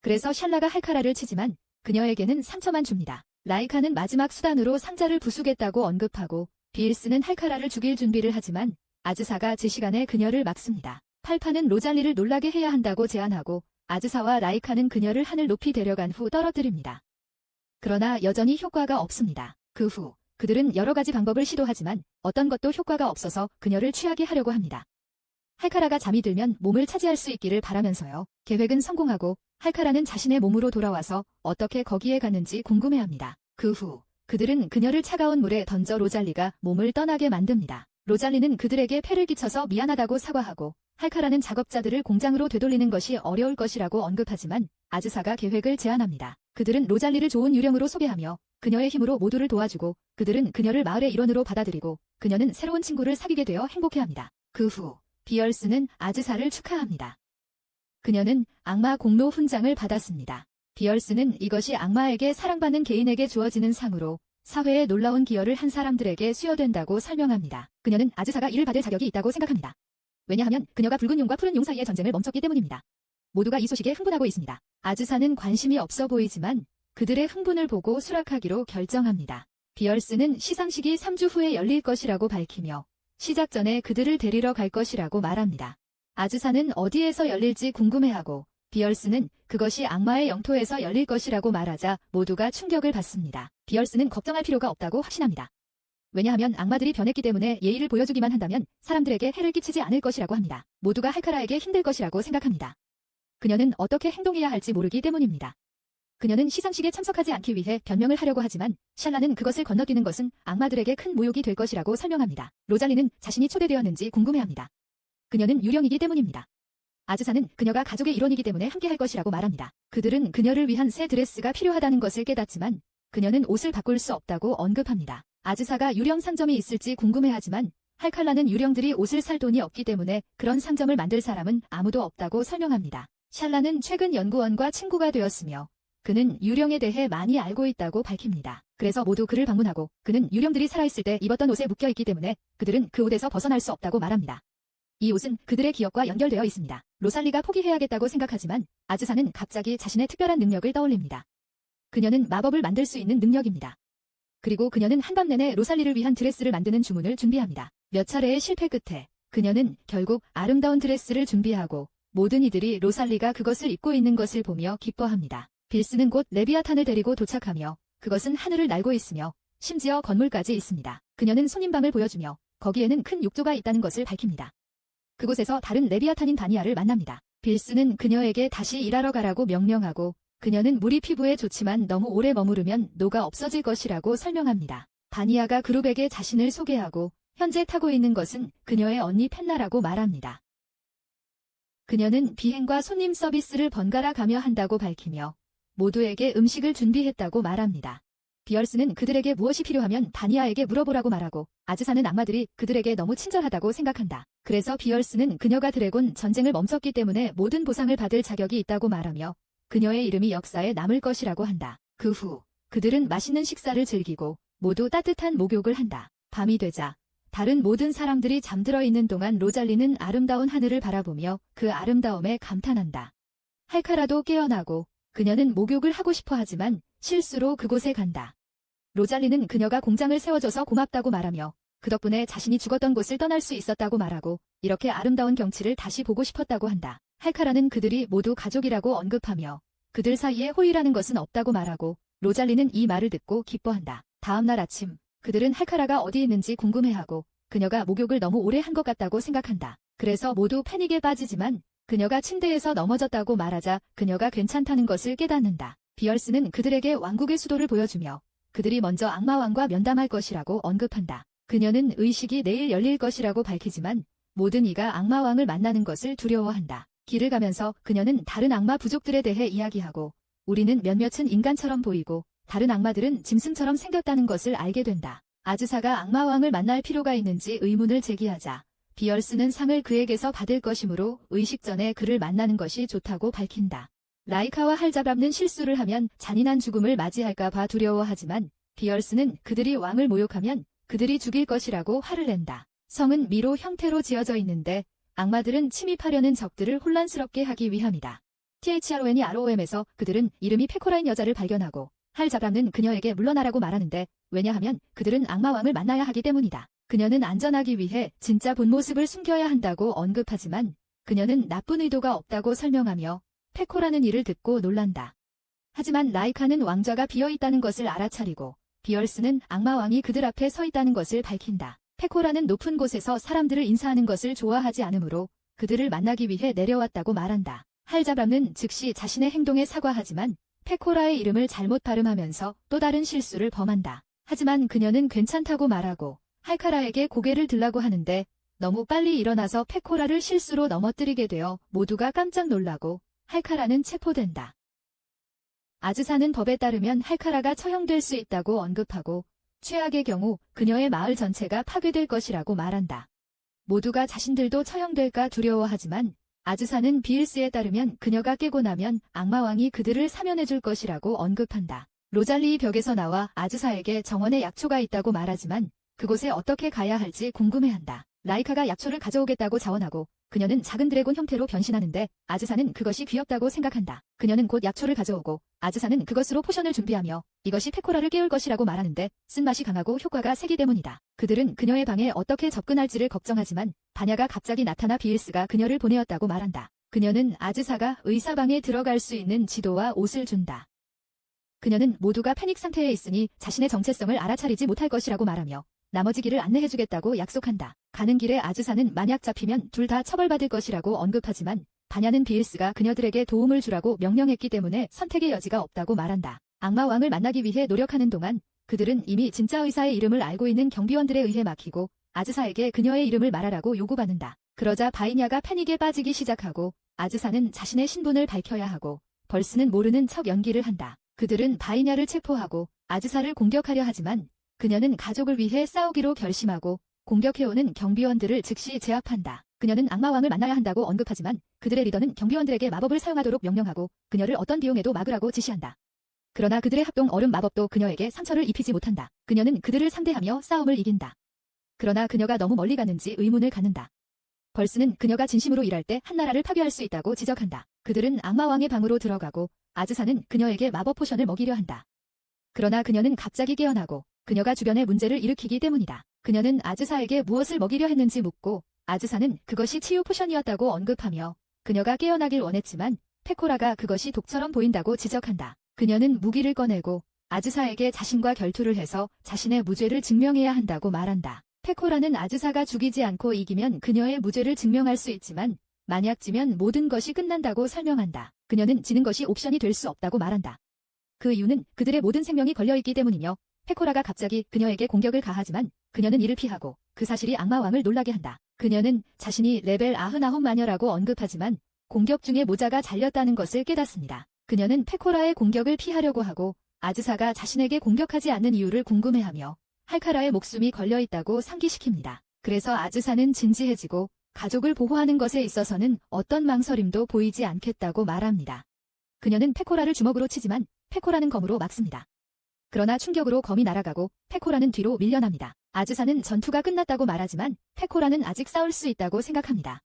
그래서 샬라가 할카라를 치지만 그녀에게는 상처만 줍니다. 라이카는 마지막 수단으로 상자를 부수겠다고 언급하고 비일스는 할카라를 죽일 준비를 하지만 아즈사가 제 시간에 그녀를 막습니다. 팔파는 로잘리를 놀라게 해야 한다고 제안하고 아즈사와 라이카는 그녀를 하늘 높이 데려간 후 떨어뜨립니다. 그러나 여전히 효과가 없습니다. 그 후 그들은 여러 가지 방법을 시도하지만 어떤 것도 효과가 없어서 그녀를 취하게 하려고 합니다. 할카라가 잠이 들면 몸을 차지할 수 있기를 바라면서요. 계획은 성공하고 할카라는 자신의 몸으로 돌아와서 어떻게 거기에 갔는지 궁금해합니다. 그 후 그들은 그녀를 차가운 물에 던져 로잘리가 몸을 떠나게 만듭니다. 로잘리는 그들에게 폐를 끼쳐서 미안하다고 사과하고 할카라는 작업자들을 공장으로 되돌리는 것이 어려울 것이라고 언급하지만 아즈사가 계획을 제안합니다. 그들은 로잘리를 좋은 유령으로 소개하며 그녀의 힘으로 모두를 도와주고 그들은 그녀를 마을의 일원으로 받아들이고 그녀는 새로운 친구를 사귀게 되어 행복해합니다. 그 후 비얼스는 아즈사를 축하합니다. 그녀는 악마 공로 훈장을 받았습니다. 비얼스는 이것이 악마에게 사랑받는 개인에게 주어지는 상으로 사회에 놀라운 기여를 한 사람들에게 수여된다고 설명합니다. 그녀는 아즈사가 이를 받을 자격이 있다고 생각합니다. 왜냐하면 그녀가 붉은 용과 푸른 용 사이의 전쟁을 멈췄기 때문입니다. 모두가 이 소식에 흥분하고 있습니다. 아즈사는 관심이 없어 보이지만 그들의 흥분을 보고 수락하기로 결정합니다. 비얼스는 시상식이 3주 후에 열릴 것이라고 밝히며 시작 전에 그들을 데리러 갈 것이라고 말합니다. 아즈사는 어디에서 열릴지 궁금해하고 비얼스는 그것이 악마의 영토에서 열릴 것이라고 말하자 모두가 충격을 받습니다. 비얼스는 걱정할 필요가 없다고 확신합니다. 왜냐하면 악마들이 변했기 때문에 예의를 보여주기만 한다면 사람들에게 해를 끼치지 않을 것이라고 합니다. 모두가 할카라에게 힘들 것이라고 생각합니다. 그녀는 어떻게 행동해야 할지 모르기 때문입니다. 그녀는 시상식에 참석하지 않기 위해 변명을 하려고 하지만 샬라는 그것을 건너뛰는 것은 악마들에게 큰 모욕이 될 것이라고 설명합니다. 로잘리는 자신이 초대되었는지 궁금해합니다. 그녀는 유령이기 때문입니다. 아즈사는 그녀가 가족의 일원이기 때문에 함께할 것이라고 말합니다. 그들은 그녀를 위한 새 드레스가 필요하다는 것을 깨닫지만 그녀는 옷을 바꿀 수 없다고 언급합니다. 아즈사가 유령 상점이 있을지 궁금해하지만 할칼라는 유령들이 옷을 살 돈이 없기 때문에 그런 상점을 만들 사람은 아무도 없다고 설명합니다. 샬라는 최근 연구원과 친구가 되었으며 그는 유령에 대해 많이 알고 있다고 밝힙니다. 그래서 모두 그를 방문하고 그는 유령들이 살아있을 때 입었던 옷에 묶여있기 때문에 그들은 그 옷에서 벗어날 수 없다고 말합니다. 이 옷은 그들의 기억과 연결되어 있습니다. 로살리가 포기해야겠다고 생각하지만 아즈사는 갑자기 자신의 특별한 능력을 떠올립니다. 그녀는 마법을 만들 수 있는 능력입니다. 그리고 그녀는 한밤 내내 로살리를 위한 드레스를 만드는 주문을 준비합니다. 몇 차례의 실패 끝에 그녀는 결국 아름다운 드레스를 준비하고 모든 이들이 로살리가 그것을 입고 있는 것을 보며 기뻐합니다. 빌스는 곧 레비아탄을 데리고 도착하며 그것은 하늘을 날고 있으며 심지어 건물까지 있습니다. 그녀는 손님방을 보여주며 거기에는 큰 욕조가 있다는 것을 밝힙니다. 그곳에서 다른 레비아탄인 바니아를 만납니다. 빌스는 그녀에게 다시 일하러 가라고 명령하고 그녀는 물이 피부에 좋지만 너무 오래 머무르면 녹아 없어질 것이라고 설명합니다. 바니아가 그룹에게 자신을 소개하고 현재 타고 있는 것은 그녀의 언니 펜나라고 말합니다. 그녀는 비행과 손님 서비스를 번갈아 가며 한다고 밝히며 모두에게 음식을 준비했다고 말합니다. 비얼스는 그들에게 무엇이 필요하면 다니아에게 물어보라고 말하고 아즈사는 악마들이 그들에게 너무 친절하다고 생각한다. 그래서 비얼스는 그녀가 드래곤 전쟁을 멈췄기 때문에 모든 보상을 받을 자격이 있다고 말하며 그녀의 이름이 역사에 남을 것이라고 한다. 그 후 그들은 맛있는 식사를 즐기고 모두 따뜻한 목욕을 한다. 밤이 되자 다른 모든 사람들이 잠들어 있는 동안 로잘리는 아름다운 하늘을 바라보며 그 아름다움에 감탄한다. 할카라도 깨어나고 그녀는 목욕을 하고 싶어 하지만 실수로 그곳에 간다. 로잘리는 그녀가 공장을 세워줘서 고맙다고 말하며 그 덕분에 자신이 죽었던 곳을 떠날 수 있었다고 말하고 이렇게 아름다운 경치를 다시 보고 싶었다고 한다. 할카라는 그들이 모두 가족이라고 언급하며 그들 사이에 호의라는 것은 없다고 말하고 로잘리는 이 말을 듣고 기뻐한다. 다음 날 아침 그들은 할카라가 어디 있는지 궁금해하고 그녀가 목욕을 너무 오래 한 것 같다고 생각한다. 그래서 모두 패닉에 빠지지만 그녀가 침대에서 넘어졌다고 말하자 그녀가 괜찮다는 것을 깨닫는다. 비얼스는 그들에게 왕국의 수도를 보여주며 그들이 먼저 악마왕과 면담할 것이라고 언급한다. 그녀는 의식이 내일 열릴 것이라고 밝히지만 모든 이가 악마왕을 만나는 것을 두려워한다. 길을 가면서 그녀는 다른 악마 부족들에 대해 이야기하고 우리는 몇몇은 인간처럼 보이고 다른 악마들은 짐승처럼 생겼다는 것을 알게 된다. 아즈사가 악마왕을 만날 필요가 있는지 의문을 제기하자 비얼스는 상을 그에게서 받을 것이므로 의식 전에 그를 만나는 것이 좋다고 밝힌다. 라이카와 할잡람는 실수를 하면 잔인한 죽음을 맞이할까 봐 두려워하지만 비얼스는 그들이 왕을 모욕하면 그들이 죽일 것이라고 화를 낸다. 성은 미로 형태로 지어져 있는데 악마들은 침입하려는 적들을 혼란스럽게 하기 위함이다. THRON이 ROM에서 그들은 이름이 페코라인 여자를 발견하고 할잡람는 그녀에게 물러나라고 말하는데 왜냐하면 그들은 악마왕을 만나야 하기 때문이다. 그녀는 안전하기 위해 진짜 본 모습을 숨겨야 한다고 언급하지만 그녀는 나쁜 의도가 없다고 설명하며 페코라는 일을 듣고 놀란다. 하지만 라이카는 왕좌가 비어있다는 것을 알아차리고 비얼스는 악마왕이 그들 앞에 서 있다는 것을 밝힌다. 페코라는 높은 곳에서 사람들을 인사하는 것을 좋아하지 않으므로 그들을 만나기 위해 내려왔다고 말한다. 할잡람는 즉시 자신의 행동에 사과하지만 페코라의 이름을 잘못 발음하면서 또 다른 실수를 범한다. 하지만 그녀는 괜찮다고 말하고 할카라에게 고개를 들라고 하는데 너무 빨리 일어나서 페코라를 실수로 넘어뜨리게 되어 모두가 깜짝 놀라고 할카라는 체포된다. 아즈사는 법에 따르면 할카라가 처형될 수 있다고 언급하고 최악의 경우 그녀의 마을 전체가 파괴될 것이라고 말한다. 모두가 자신들도 처형될까 두려워하지만 아즈사는 비일스에 따르면 그녀가 깨고 나면 악마왕이 그들을 사면해줄 것이라고 언급한다. 로잘리이 벽에서 나와 아즈사에게 정원에 약초가 있다고 말하지만 그곳에 어떻게 가야 할지 궁금해한다. 라이카가 약초를 가져오겠다고 자원하고 그녀는 작은 드래곤 형태로 변신하는데 아즈사는 그것이 귀엽다고 생각한다. 그녀는 곧 약초를 가져오고 아즈사는 그것으로 포션을 준비하며 이것이 페코라를 깨울 것이라고 말하는데 쓴맛이 강하고 효과가 세기 때문이다. 그들은 그녀의 방에 어떻게 접근할지를 걱정하지만 바냐가 갑자기 나타나 비일스가 그녀를 보내었다고 말한다. 그녀는 아즈사가 의사방에 들어갈 수 있는 지도와 옷을 준다. 그녀는 모두가 패닉 상태에 있으니 자신의 정체성을 알아차리지 못할 것이라고 말하며 나머지 길을 안내해주겠다고 약속한다. 가는 길에 아즈사는 만약 잡히면 둘 다 처벌받을 것이라고 언급하지만 바냐는 비일스가 그녀들에게 도움을 주라고 명령했기 때문에 선택의 여지가 없다고 말한다. 악마왕을 만나기 위해 노력하는 동안 그들은 이미 진짜 의사의 이름을 알고 있는 경비원들에 의해 막히고 아즈사에게 그녀의 이름을 말하라고 요구받는다. 그러자 바이냐가 패닉에 빠지기 시작하고 아즈사는 자신의 신분을 밝혀야 하고 벌스는 모르는 척 연기를 한다. 그들은 바이냐를 체포하고 아즈사를 공격하려 하지만 그녀는 가족을 위해 싸우기로 결심하고 공격해오는 경비원들을 즉시 제압한다. 그녀는 악마왕을 만나야 한다고 언급하지만 그들의 리더는 경비원들에게 마법을 사용하도록 명령하고 그녀를 어떤 비용에도 막으라고 지시한다. 그러나 그들의 합동 얼음 마법도 그녀에게 상처를 입히지 못한다. 그녀는 그들을 상대하며 싸움을 이긴다. 그러나 그녀가 너무 멀리 가는지 의문을 갖는다. 벌스는 그녀가 진심으로 일할 때 한 나라를 파괴할 수 있다고 지적한다. 그들은 악마왕의 방으로 들어가고 아즈사는 그녀에게 마법 포션을 먹이려 한다. 그러나 그녀는 갑자기 깨어나고 그녀가 주변에 문제를 일으키기 때문이다. 그녀는 아즈사에게 무엇을 먹이려 했는지 묻고 아즈사는 그것이 치유 포션이었다고 언급하며 그녀가 깨어나길 원했지만 페코라가 그것이 독처럼 보인다고 지적한다. 그녀는 무기를 꺼내고 아즈사에게 자신과 결투를 해서 자신의 무죄를 증명해야 한다고 말한다. 페코라는 아즈사가 죽이지 않고 이기면 그녀의 무죄를 증명할 수 있지만 만약 지면 모든 것이 끝난다고 설명한다. 그녀는 지는 것이 옵션이 될 수 없다고 말한다. 그 이유는 그들의 모든 생명이 걸려있기 때문이며 페코라가 갑자기 그녀에게 공격을 가하지만 그녀는 이를 피하고 그 사실이 악마왕을 놀라게 한다. 그녀는 자신이 레벨 99마녀라고 언급하지만 공격 중에 모자가 잘렸다는 것을 깨닫습니다. 그녀는 페코라의 공격을 피하려고 하고 아즈사가 자신에게 공격하지 않는 이유를 궁금해하며 할카라의 목숨이 걸려있다고 상기시킵니다. 그래서 아즈사는 진지해지고 가족을 보호하는 것에 있어서는 어떤 망설임도 보이지 않겠다고 말합니다. 그녀는 페코라를 주먹으로 치지만 페코라는 검으로 막습니다. 그러나 충격으로 검이 날아가고 페코라는 뒤로 밀려납니다. 아즈사는 전투가 끝났다고 말하지만 페코라는 아직 싸울 수 있다고 생각합니다.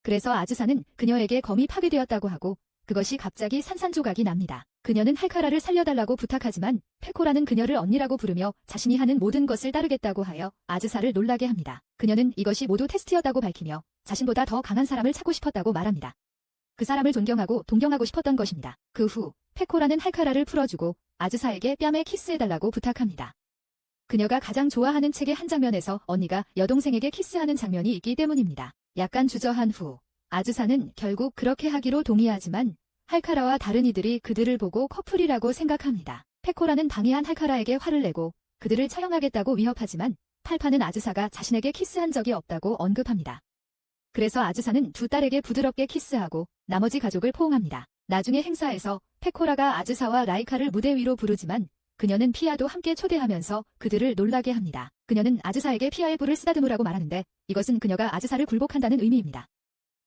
그래서 아즈사는 그녀에게 검이 파괴되었다고 하고 그것이 갑자기 산산조각이 납니다. 그녀는 할카라를 살려달라고 부탁하지만 페코라는 그녀를 언니라고 부르며 자신이 하는 모든 것을 따르겠다고 하여 아즈사를 놀라게 합니다. 그녀는 이것이 모두 테스트였다고 밝히며 자신보다 더 강한 사람을 찾고 싶었다고 말합니다. 그 사람을 존경하고 동경하고 싶었던 것입니다. 그 후 페코라는 할카라를 풀어주고 아즈사에게 뺨에 키스해달라고 부탁합니다. 그녀가 가장 좋아하는 책의 한 장면에서 언니가 여동생에게 키스하는 장면이 있기 때문입니다. 약간 주저한 후 아즈사는 결국 그렇게 하기로 동의하지만 할카라와 다른 이들이 그들을 보고 커플이라고 생각합니다. 페코라는 방해한 할카라에게 화를 내고 그들을 처형하겠다고 위협하지만 팔파는 아즈사가 자신에게 키스한 적이 없다고 언급합니다. 그래서 아즈사는 두 딸에게 부드럽게 키스하고 나머지 가족을 포옹합니다. 나중에 행사에서 페코라가 아즈사와 라이카를 무대 위로 부르지만 그녀는 피아도 함께 초대하면서 그들을 놀라게 합니다. 그녀는 아즈사에게 피아의 불을 쓰다듬으라고 말하는데 이것은 그녀가 아즈사를 굴복한다는 의미입니다.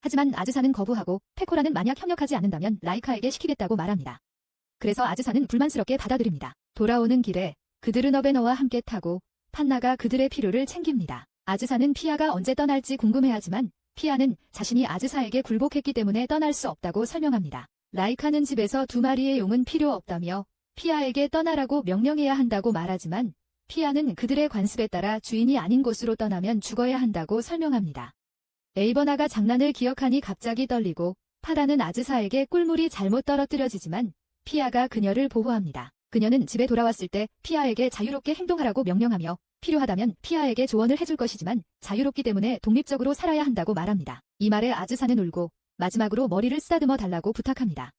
하지만 아즈사는 거부하고 페코라는 만약 협력하지 않는다면 라이카에게 시키겠다고 말합니다. 그래서 아즈사는 불만스럽게 받아들입니다. 돌아오는 길에 그들은 어베너와 함께 타고 판나가 그들의 필요를 챙깁니다. 아즈사는 피아가 언제 떠날지 궁금해하지만 피아는 자신이 아즈사에게 굴복했기 때문에 떠날 수 없다고 설명합니다. 라이카는 집에서 두 마리의 용은 필요 없다며 피아에게 떠나라고 명령해야 한다고 말하지만 피아는 그들의 관습에 따라 주인이 아닌 곳으로 떠나면 죽어야 한다고 설명합니다. 에이버나가 장난을 기억하니 갑자기 떨리고 파라는 아즈사에게 꿀물이 잘못 떨어뜨려지지만 피아가 그녀를 보호합니다. 그녀는 집에 돌아왔을 때 피아에게 자유롭게 행동하라고 명령하며 필요하다면 피아에게 조언을 해줄 것이지만 자유롭기 때문에 독립적으로 살아야 한다고 말합니다. 이 말에 아즈사는 울고 마지막으로 머리를 쓰다듬어 달라고 부탁합니다.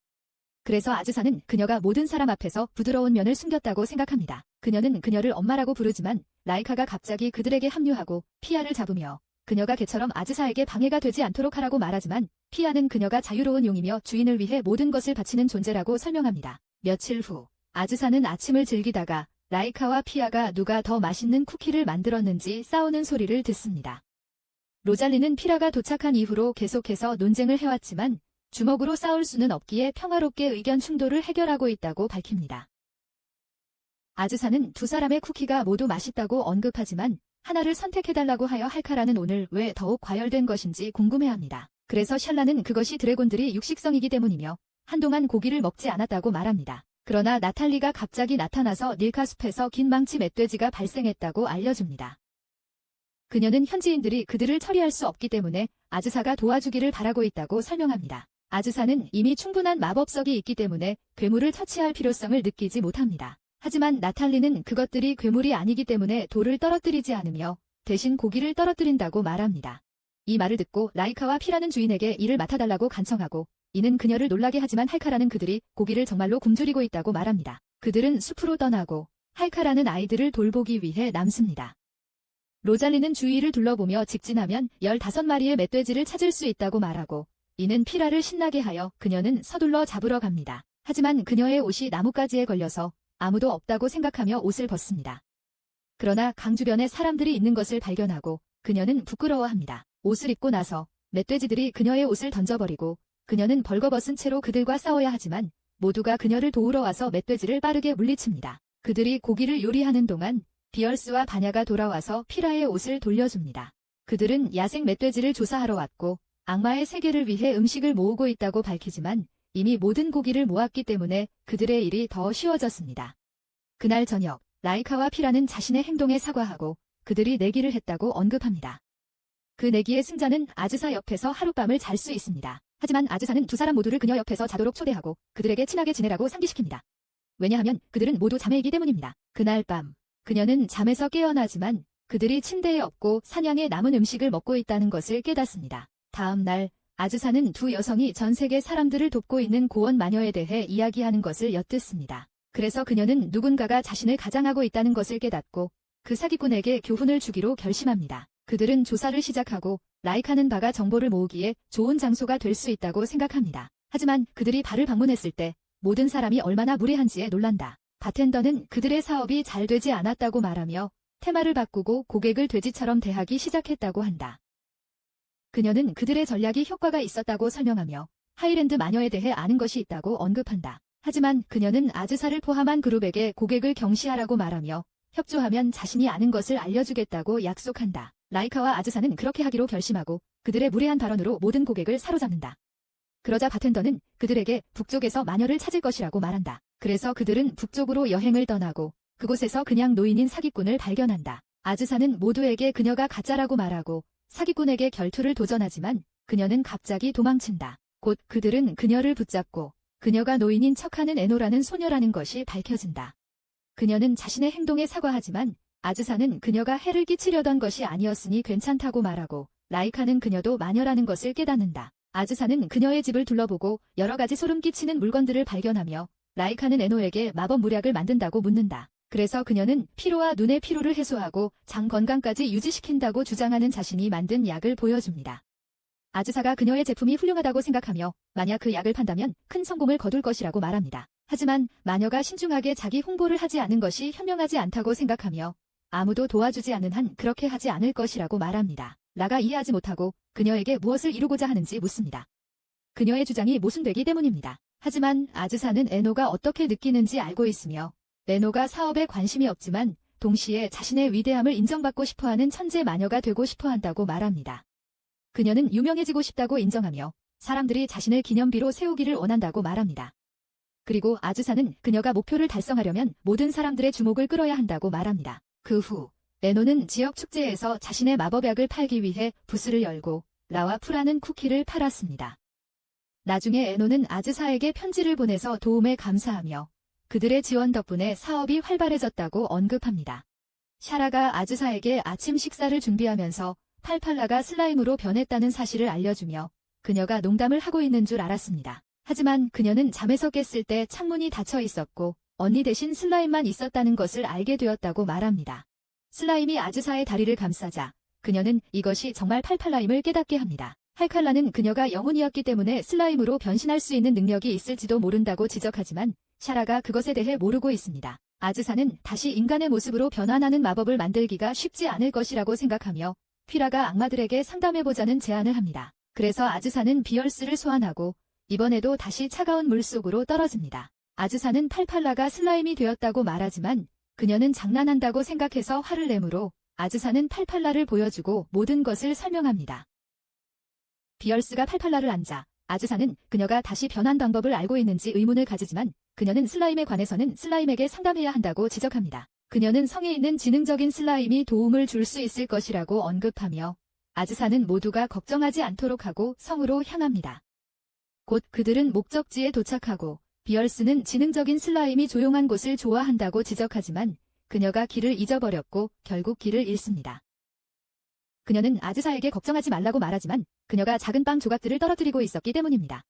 그래서 아즈사는 그녀가 모든 사람 앞에서 부드러운 면을 숨겼다고 생각합니다. 그녀는 그녀를 엄마라고 부르지만 라이카가 갑자기 그들에게 합류하고 피아를 잡으며 그녀가 개처럼 아즈사에게 방해가 되지 않도록 하라고 말하지만 피아는 그녀가 자유로운 용이며 주인을 위해 모든 것을 바치는 존재라고 설명합니다. 며칠 후 아즈사는 아침을 즐기다가 라이카와 피아가 누가 더 맛있는 쿠키를 만들었는지 싸우는 소리를 듣습니다. 로잘리는 피라가 도착한 이후로 계속해서 논쟁을 해왔지만 주먹으로 싸울 수는 없기에 평화롭게 의견 충돌을 해결하고 있다고 밝힙니다. 아즈사는 두 사람의 쿠키가 모두 맛있다고 언급하지만 하나를 선택해달라고 하여 할카라는 오늘 왜 더욱 과열된 것인지 궁금해합니다. 그래서 샬라는 그것이 드래곤들이 육식성이기 때문이며 한동안 고기를 먹지 않았다고 말합니다. 그러나 나탈리가 갑자기 나타나서 닐카 숲에서 긴 망치 멧돼지가 발생했다고 알려줍니다. 그녀는 현지인들이 그들을 처리할 수 없기 때문에 아즈사가 도와주기를 바라고 있다고 설명합니다. 아즈사는 이미 충분한 마법석이 있기 때문에 괴물을 처치할 필요성을 느끼지 못합니다. 하지만 나탈리는 그것들이 괴물이 아니기 때문에 돌을 떨어뜨리지 않으며 대신 고기를 떨어뜨린다고 말합니다. 이 말을 듣고 라이카와 피라는 주인에게 이를 맡아달라고 간청하고 이는 그녀를 놀라게 하지만 할카라는 그들이 고기를 정말로 굶주리고 있다고 말합니다. 그들은 숲으로 떠나고 할카라는 아이들을 돌보기 위해 남습니다. 로잘리는 주위를 둘러보며 직진하면 15마리의 멧돼지를 찾을 수 있다고 말하고 이는 피라를 신나게 하여 그녀는 서둘러 잡으러 갑니다. 하지만 그녀의 옷이 나뭇가지에 걸려서 아무도 없다고 생각하며 옷을 벗습니다. 그러나 강 주변에 사람들이 있는 것을 발견하고 그녀는 부끄러워합니다. 옷을 입고 나서 멧돼지들이 그녀의 옷을 던져버리고 그녀는 벌거벗은 채로 그들과 싸워야 하지만 모두가 그녀를 도우러 와서 멧돼지를 빠르게 물리칩니다. 그들이 고기를 요리하는 동안 비얼스와 바냐가 돌아와서 피라의 옷을 돌려줍니다. 그들은 야생 멧돼지를 조사하러 왔고 악마의 세계를 위해 음식을 모으고 있다고 밝히지만 이미 모든 고기를 모았기 때문에 그들의 일이 더 쉬워졌습니다. 그날 저녁 라이카와 피라는 자신의 행동에 사과하고 그들이 내기를 했다고 언급합니다. 그 내기의 승자는 아즈사 옆에서 하룻밤을 잘 수 있습니다. 하지만 아즈사는 두 사람 모두를 그녀 옆에서 자도록 초대하고 그들에게 친하게 지내라고 상기시킵니다. 왜냐하면 그들은 모두 자매이기 때문입니다. 그날 밤 그녀는 잠에서 깨어나지만 그들이 침대에 엎고 사냥에 남은 음식을 먹고 있다는 것을 깨닫습니다. 다음 날 아즈사는 두 여성이 전 세계 사람들을 돕고 있는 고원 마녀에 대해 이야기하는 것을 엿듣습니다. 그래서 그녀는 누군가가 자신을 가장하고 있다는 것을 깨닫고 그 사기꾼에게 교훈을 주기로 결심합니다. 그들은 조사를 시작하고 라이카는 바가 정보를 모으기에 좋은 장소가 될 수 있다고 생각합니다. 하지만 그들이 바를 방문했을 때 모든 사람이 얼마나 무례한지에 놀란다. 바텐더는 그들의 사업이 잘 되지 않았다고 말하며 테마를 바꾸고 고객을 돼지처럼 대하기 시작했다고 한다. 그녀는 그들의 전략이 효과가 있었다고 설명하며 하이랜드 마녀에 대해 아는 것이 있다고 언급한다. 하지만 그녀는 아즈사를 포함한 그룹에게 고객을 경시하라고 말하며 협조하면 자신이 아는 것을 알려주겠다고 약속한다. 라이카와 아즈사는 그렇게 하기로 결심하고 그들의 무례한 발언으로 모든 고객을 사로잡는다. 그러자 바텐더는 그들에게 북쪽에서 마녀를 찾을 것이라고 말한다. 그래서 그들은 북쪽으로 여행을 떠나고 그곳에서 그냥 노인인 사기꾼을 발견한다. 아즈사는 모두에게 그녀가 가짜라고 말하고 사기꾼에게 결투를 도전하지만 그녀는 갑자기 도망친다. 곧 그들은 그녀를 붙잡고 그녀가 노인인 척하는 에노라는 소녀라는 것이 밝혀진다. 그녀는 자신의 행동에 사과하지만 아즈사는 그녀가 해를 끼치려던 것이 아니었으니 괜찮다고 말하고 라이카는 그녀도 마녀라는 것을 깨닫는다. 아즈사는 그녀의 집을 둘러보고 여러 가지 소름 끼치는 물건들을 발견하며 라이카는 에노에게 마법 무약을 만든다고 묻는다. 그래서 그녀는 피로와 눈의 피로를 해소하고 장 건강까지 유지시킨다고 주장하는 자신이 만든 약을 보여줍니다. 아즈사가 그녀의 제품이 훌륭하다고 생각하며 만약 그 약을 판다면 큰 성공을 거둘 것이라고 말합니다. 하지만 마녀가 신중하게 자기 홍보를 하지 않은 것이 현명하지 않다고 생각하며 아무도 도와주지 않는 한 그렇게 하지 않을 것이라고 말합니다. 라가 이해하지 못하고 그녀에게 무엇을 이루고자 하는지 묻습니다. 그녀의 주장이 모순되기 때문입니다. 하지만 아즈사는 에노가 어떻게 느끼는지 알고 있으며 에노가 사업에 관심이 없지만 동시에 자신의 위대함을 인정받고 싶어하는 천재 마녀가 되고 싶어한다고 말합니다. 그녀는 유명해지고 싶다고 인정하며 사람들이 자신을 기념비로 세우기를 원한다고 말합니다. 그리고 아즈사는 그녀가 목표를 달성하려면 모든 사람들의 주목을 끌어야 한다고 말합니다. 그 후 에노는 지역 축제에서 자신의 마법약을 팔기 위해 부스를 열고 라와 프라는 쿠키를 팔았습니다. 나중에 에노는 아즈사에게 편지를 보내서 도움에 감사하며 그들의 지원 덕분에 사업이 활발해졌다고 언급합니다. 샤라가 아즈사에게 아침 식사를 준비하면서 팔팔라가 슬라임으로 변했다는 사실을 알려주며 그녀가 농담을 하고 있는 줄 알았습니다. 하지만 그녀는 잠에서 깼을 때 창문이 닫혀 있었고 언니 대신 슬라임만 있었다는 것을 알게 되었다고 말합니다. 슬라임이 아즈사의 다리를 감싸자 그녀는 이것이 정말 팔팔라임을 깨닫게 합니다. 할칼라는 그녀가 영혼이었기 때문에 슬라임으로 변신할 수 있는 능력이 있을지도 모른다고 지적하지만 샤라가 그것에 대해 모르고 있습니다. 아즈사는 다시 인간의 모습으로 변환하는 마법을 만들기가 쉽지 않을 것이라고 생각하며 휘라가 악마들에게 상담해보자는 제안을 합니다. 그래서 아즈사는 비얼스를 소환하고 이번에도 다시 차가운 물속으로 떨어집니다. 아즈사는 팔팔라가 슬라임이 되었다고 말하지만 그녀는 장난한다고 생각해서 화를 내므로 아즈사는 팔팔라를 보여주고 모든 것을 설명합니다. 비얼스가 팔팔라를 앉아 아즈사는 그녀가 다시 변한 방법을 알고 있는지 의문을 가지지만 그녀는 슬라임에 관해서는 슬라임에게 상담해야 한다고 지적합니다. 그녀는 성에 있는 지능적인 슬라임이 도움을 줄 수 있을 것이라고 언급하며 아즈사는 모두가 걱정하지 않도록 하고 성으로 향합니다. 곧 그들은 목적지에 도착하고 비얼스는 지능적인 슬라임이 조용한 곳을 좋아한다고 지적하지만 그녀가 길을 잊어버렸고 결국 길을 잃습니다. 그녀는 아즈사에게 걱정하지 말라고 말하지만 그녀가 작은 빵 조각들을 떨어뜨리고 있었기 때문입니다.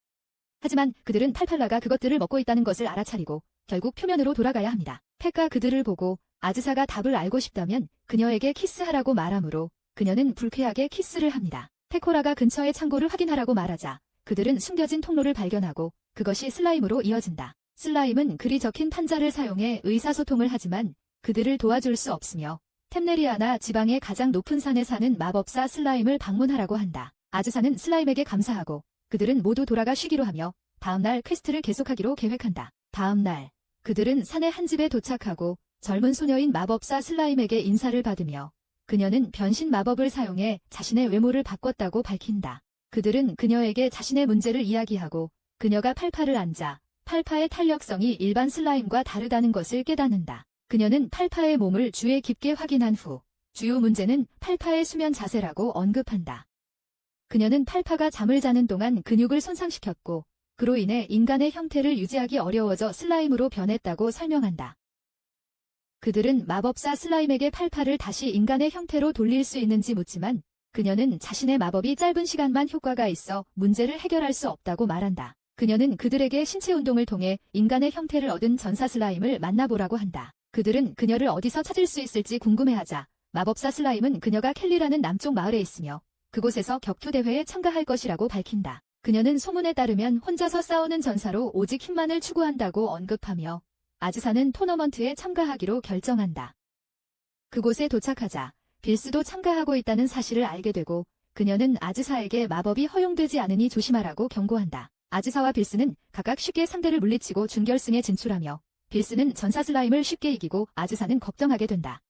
하지만 그들은 팔팔라가 그것들을 먹고 있다는 것을 알아차리고 결국 표면으로 돌아가야 합니다. 팩가 그들을 보고 아즈사가 답을 알고 싶다면 그녀에게 키스하라고 말하므로 그녀는 불쾌하게 키스를 합니다. 페코라가 근처의 창고를 확인하라고 말하자 그들은 숨겨진 통로를 발견하고 그것이 슬라임으로 이어진다. 슬라임은 글이 적힌 판자를 사용해 의사소통을 하지만 그들을 도와줄 수 없으며 템네리아나 지방의 가장 높은 산에 사는 마법사 슬라임을 방문하라고 한다. 아즈사는 슬라임에게 감사하고 그들은 모두 돌아가 쉬기로 하며 다음날 퀘스트를 계속하기로 계획한다. 다음날 그들은 산의 한 집에 도착하고 젊은 소녀인 마법사 슬라임에게 인사를 받으며 그녀는 변신 마법을 사용해 자신의 외모를 바꿨다고 밝힌다. 그들은 그녀에게 자신의 문제를 이야기하고 그녀가 팔파를 앉아 팔파의 탄력성이 일반 슬라임과 다르다는 것을 깨닫는다. 그녀는 팔파의 몸을 주에 깊게 확인한 후 주요 문제는 팔파의 수면 자세라고 언급한다. 그녀는 팔파가 잠을 자는 동안 근육을 손상시켰고 그로 인해 인간의 형태를 유지하기 어려워져 슬라임으로 변했다고 설명한다. 그들은 마법사 슬라임에게 팔파를 다시 인간의 형태로 돌릴 수 있는지 묻지만 그녀는 자신의 마법이 짧은 시간만 효과가 있어 문제를 해결할 수 없다고 말한다. 그녀는 그들에게 신체 운동을 통해 인간의 형태를 얻은 전사 슬라임을 만나보라고 한다. 그들은 그녀를 어디서 찾을 수 있을지 궁금해하자 마법사 슬라임은 그녀가 켈리라는 남쪽 마을에 있으며 그곳에서 격투 대회에 참가할 것이라고 밝힌다. 그녀는 소문에 따르면 혼자서 싸우는 전사로 오직 힘만을 추구한다고 언급하며 아즈사는 토너먼트에 참가하기로 결정한다. 그곳에 도착하자 빌스도 참가하고 있다는 사실을 알게 되고 그녀는 아즈사에게 마법이 허용되지 않으니 조심하라고 경고한다. 아즈사와 빌스는 각각 쉽게 상대를 물리치고 준결승에 진출하며 빌스는 전사 슬라임을 쉽게 이기고 아즈사는 걱정하게 된다.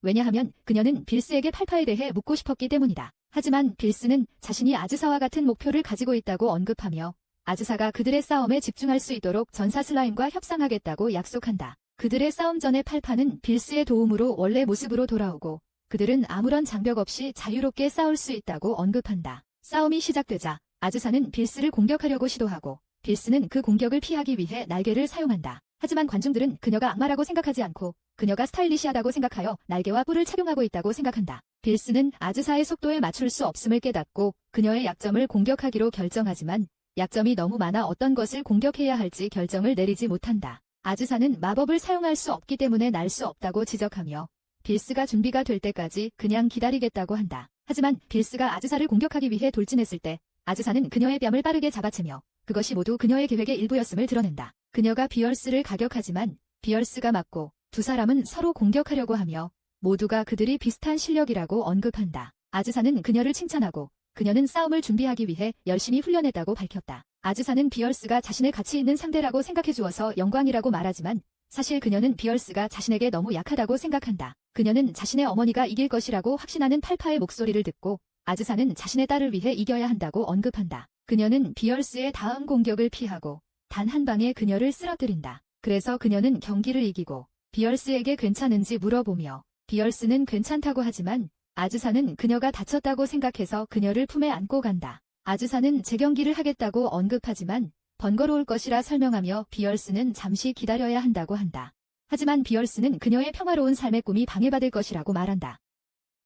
왜냐하면 그녀는 빌스에게 팔파에 대해 묻고 싶었기 때문이다. 하지만 빌스는 자신이 아즈사와 같은 목표를 가지고 있다고 언급하며 아즈사가 그들의 싸움에 집중할 수 있도록 전사 슬라임과 협상하겠다고 약속한다. 그들의 싸움 전에 팔파는 빌스의 도움으로 원래 모습으로 돌아오고 그들은 아무런 장벽 없이 자유롭게 싸울 수 있다고 언급한다. 싸움이 시작되자 아즈사는 빌스를 공격하려고 시도하고 빌스는 그 공격을 피하기 위해 날개를 사용한다. 하지만 관중들은 그녀가 악마라고 생각하지 않고 그녀가 스타일리시하다고 생각하여 날개와 뿔을 착용하고 있다고 생각한다. 빌스는 아즈사의 속도에 맞출 수 없음을 깨닫고 그녀의 약점을 공격하기로 결정하지만 약점이 너무 많아 어떤 것을 공격해야 할지 결정을 내리지 못한다. 아즈사는 마법을 사용할 수 없기 때문에 날 수 없다고 지적하며 빌스가 준비가 될 때까지 그냥 기다리겠다고 한다. 하지만 빌스가 아즈사를 공격하기 위해 돌진했을 때 아즈사는 그녀의 뺨을 빠르게 잡아채며 그것이 모두 그녀의 계획의 일부였음을 드러낸다. 그녀가 비얼스를 가격하지만 비얼스가 맞고 두 사람은 서로 공격하려고 하며 모두가 그들이 비슷한 실력이라고 언급한다. 아즈사는 그녀를 칭찬하고 그녀는 싸움을 준비하기 위해 열심히 훈련했다고 밝혔다. 아즈사는 비얼스가 자신의 가치 있는 상대라고 생각해 주어서 영광이라고 말하지만 사실 그녀는 비얼스가 자신에게 너무 약하다고 생각한다. 그녀는 자신의 어머니가 이길 것이라고 확신하는 팔파의 목소리를 듣고 아즈사는 자신의 딸을 위해 이겨야 한다고 언급한다. 그녀는 비얼스의 다음 공격을 피하고 단 한 방에 그녀를 쓰러뜨린다. 그래서 그녀는 경기를 이기고 비얼스에게 괜찮은지 물어보며 비얼스는 괜찮다고 하지만 아즈사는 그녀가 다쳤다고 생각해서 그녀를 품에 안고 간다. 아즈사는 재경기를 하겠다고 언급하지만 번거로울 것이라 설명하며 비얼스는 잠시 기다려야 한다고 한다. 하지만 비얼스는 그녀의 평화로운 삶의 꿈이 방해받을 것이라고 말한다.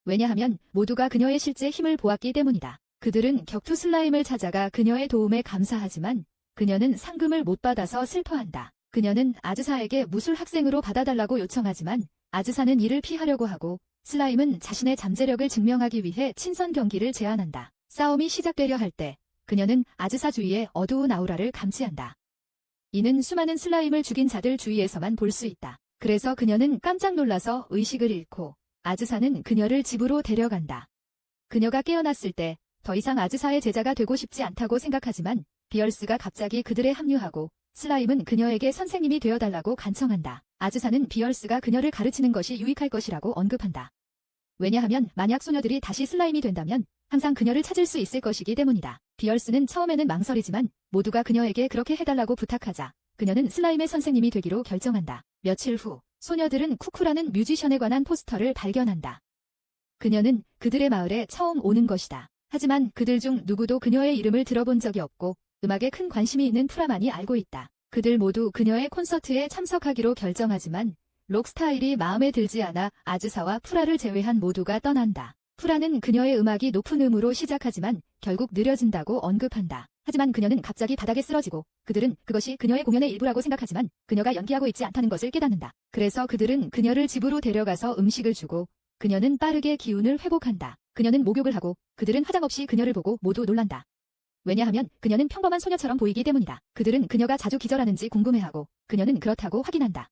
왜냐하면 모두가 그녀의 실제 힘을 보았기 때문이다. 그들은 격투 슬라임을 찾아가 그녀의 도움에 감사하지만 그녀는 상금을 못 받아서 슬퍼한다. 그녀는 아즈사에게 무술 학생으로 받아달라고 요청하지만 아즈사는 이를 피하려고 하고 슬라임은 자신의 잠재력을 증명하기 위해 친선 경기를 제안한다. 싸움이 시작되려 할 때 그녀는 아즈사 주위에 어두운 아우라를 감지한다. 이는 수많은 슬라임을 죽인 자들 주위에서만 볼 수 있다. 그래서 그녀는 깜짝 놀라서 의식을 잃고 아즈사는 그녀를 집으로 데려간다. 그녀가 깨어났을 때 더 이상 아즈사의 제자가 되고 싶지 않다고 생각하지만 비얼스가 갑자기 그들에 합류하고 슬라임은 그녀에게 선생님이 되어달라고 간청한다. 아즈사는 비얼스가 그녀를 가르치는 것이 유익할 것이라고 언급한다. 왜냐하면 만약 소녀들이 다시 슬라임이 된다면 항상 그녀를 찾을 수 있을 것이기 때문이다. 비얼스는 처음에는 망설이지만 모두가 그녀에게 그렇게 해달라고 부탁하자 그녀는 슬라임의 선생님이 되기로 결정한다. 며칠 후 소녀들은 쿠쿠라는 뮤지션에 관한 포스터를 발견한다. 그녀는 그들의 마을에 처음 오는 것이다. 하지만 그들 중 누구도 그녀의 이름을 들어본 적이 없고 음악에 큰 관심이 있는 프라만이 알고 있다. 그들 모두 그녀의 콘서트에 참석하기로 결정하지만 록 스타일이 마음에 들지 않아 아즈사와 프라를 제외한 모두가 떠난다. 프라는 그녀의 음악이 높은 음으로 시작하지만 결국 느려진다고 언급한다. 하지만 그녀는 갑자기 바닥에 쓰러지고 그들은 그것이 그녀의 공연의 일부라고 생각하지만 그녀가 연기하고 있지 않다는 것을 깨닫는다. 그래서 그들은 그녀를 집으로 데려가서 음식을 주고 그녀는 빠르게 기운을 회복한다. 그녀는 목욕을 하고 그들은 화장 없이 그녀를 보고 모두 놀란다. 왜냐하면 그녀는 평범한 소녀처럼 보이기 때문이다. 그들은 그녀가 자주 기절하는지 궁금해하고 그녀는 그렇다고 확인한다.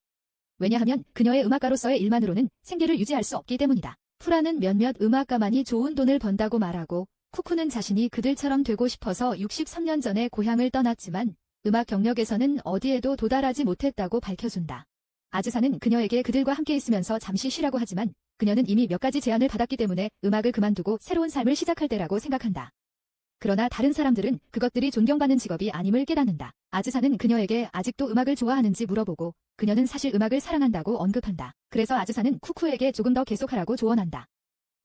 왜냐하면 그녀의 음악가로서의 일만으로는 생계를 유지할 수 없기 때문이다. 프라는 몇몇 음악가만이 좋은 돈을 번다고 말하고 쿠쿠는 자신이 그들처럼 되고 싶어서 63년 전에 고향을 떠났지만 음악 경력에서는 어디에도 도달하지 못했다고 밝혀준다. 아즈사는 그녀에게 그들과 함께 있으면서 잠시 쉬라고 하지만 그녀는 이미 몇 가지 제안을 받았기 때문에 음악을 그만두고 새로운 삶을 시작할 때라고 생각한다. 그러나 다른 사람들은 그것들이 존경받는 직업이 아님을 깨닫는다. 아즈사는 그녀에게 아직도 음악을 좋아하는지 물어보고 그녀는 사실 음악을 사랑한다고 언급한다. 그래서 아즈사는 쿠쿠에게 조금 더 계속하라고 조언한다.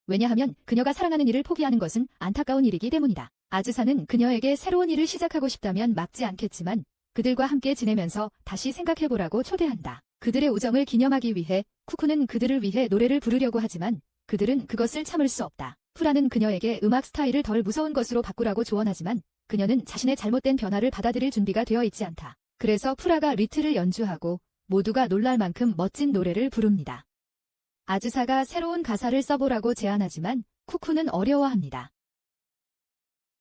왜냐하면 그녀가 사랑하는 일을 포기하는 것은 안타까운 일이기 때문이다. 아즈사는 그녀에게 새로운 일을 시작하고 싶다면 막지 않겠지만 그들과 함께 지내면서 다시 생각해보라고 초대한다. 그들의 우정을 기념하기 위해 쿠쿠는 그들을 위해 노래를 부르려고 하지만 그들은 그것을 참을 수 없다. 프라는 그녀에게 음악 스타일을 덜 무서운 것으로 바꾸라고 조언하지만 그녀는 자신의 잘못된 변화를 받아들일 준비가 되어 있지 않다. 그래서 프라가 리트를 연주하고 모두가 놀랄 만큼 멋진 노래를 부릅니다. 아즈사가 새로운 가사를 써보라고 제안하지만 쿠쿠는 어려워합니다.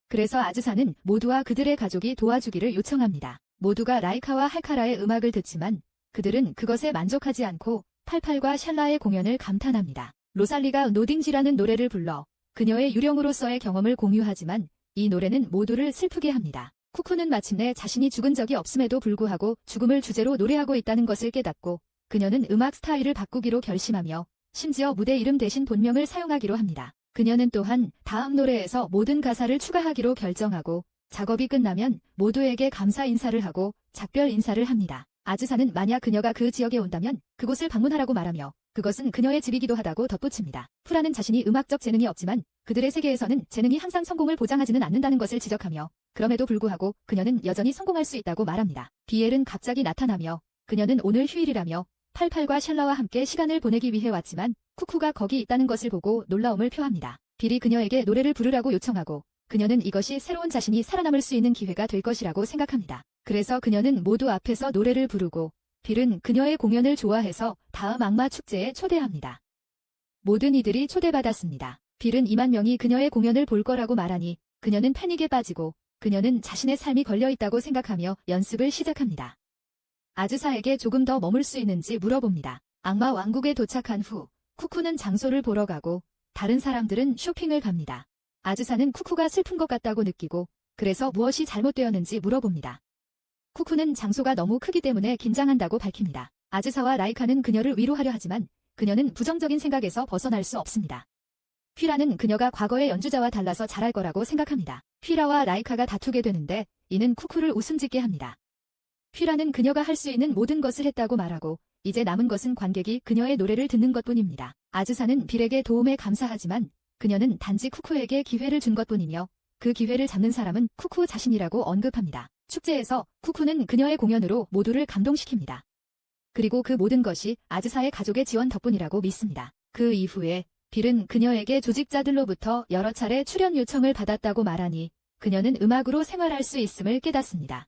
그래서 아즈사는 모두와 그들의 가족이 도와주기를 요청합니다. 모두가 라이카와 할카라의 음악을 듣지만 그들은 그것에 만족하지 않고 팔팔과 샬라의 공연을 감탄합니다. 로살리가 노딩지라는 노래를 불러 그녀의 유령으로서의 경험을 공유하지만 이 노래는 모두를 슬프게 합니다. 쿠쿠는 마침내 자신이 죽은 적이 없음에도 불구하고 죽음을 주제로 노래하고 있다는 것을 깨닫고 그녀는 음악 스타일을 바꾸기로 결심하며 심지어 무대 이름 대신 본명을 사용하기로 합니다. 그녀는 또한 다음 노래에서 모든 가사를 추가하기로 결정하고 작업이 끝나면 모두에게 감사 인사를 하고 작별 인사를 합니다. 아즈사는 만약 그녀가 그 지역에 온다면 그곳을 방문하라고 말하며 그것은 그녀의 집이기도 하다고 덧붙입니다. 프라는 자신이 음악적 재능이 없지만 그들의 세계에서는 재능이 항상 성공을 보장하지는 않는다는 것을 지적하며 그럼에도 불구하고 그녀는 여전히 성공할 수 있다고 말합니다. 비엘은 갑자기 나타나며 그녀는 오늘 휴일이라며 팔팔과 샬라와 함께 시간을 보내기 위해 왔지만 쿠쿠가 거기 있다는 것을 보고 놀라움을 표합니다. 빌이 그녀에게 노래를 부르라고 요청하고 그녀는 이것이 새로운 자신이 살아남을 수 있는 기회가 될 것이라고 생각합니다. 그래서 그녀는 모두 앞에서 노래를 부르고 빌은 그녀의 공연을 좋아해서 다음 악마 축제에 초대합니다. 모든 이들이 초대받았습니다. 빌은 2만 명이 그녀의 공연을 볼 거라고 말하니 그녀는 패닉에 빠지고 그녀는 자신의 삶이 걸려있다고 생각하며 연습을 시작합니다. 아즈사에게 조금 더 머물 수 있는지 물어봅니다. 악마 왕국에 도착한 후 쿠쿠는 장소를 보러 가고 다른 사람들은 쇼핑을 갑니다. 아즈사는 쿠쿠가 슬픈 것 같다고 느끼고 그래서 무엇이 잘못되었는지 물어봅니다. 쿠쿠는 장소가 너무 크기 때문에 긴장한다고 밝힙니다. 아즈사와 라이카는 그녀를 위로하려 하지만 그녀는 부정적인 생각에서 벗어날 수 없습니다. 휘라는 그녀가 과거의 연주자와 달라서 잘할 거라고 생각합니다. 휘라와 라이카가 다투게 되는데 이는 쿠쿠를 웃음짓게 합니다. 휘라는 그녀가 할 수 있는 모든 것을 했다고 말하고 이제 남은 것은 관객이 그녀의 노래를 듣는 것뿐입니다. 아즈사는 빌에게 도움에 감사하지만 그녀는 단지 쿠쿠에게 기회를 준 것뿐이며 그 기회를 잡는 사람은 쿠쿠 자신이라고 언급합니다. 축제에서 쿠쿠는 그녀의 공연으로 모두를 감동시킵니다. 그리고 그 모든 것이 아즈사의 가족의 지원 덕분이라고 믿습니다. 그 이후에 빌은 그녀에게 조직자들로부터 여러 차례 출연 요청을 받았다고 말하니 그녀는 음악으로 생활할 수 있음을 깨닫습니다.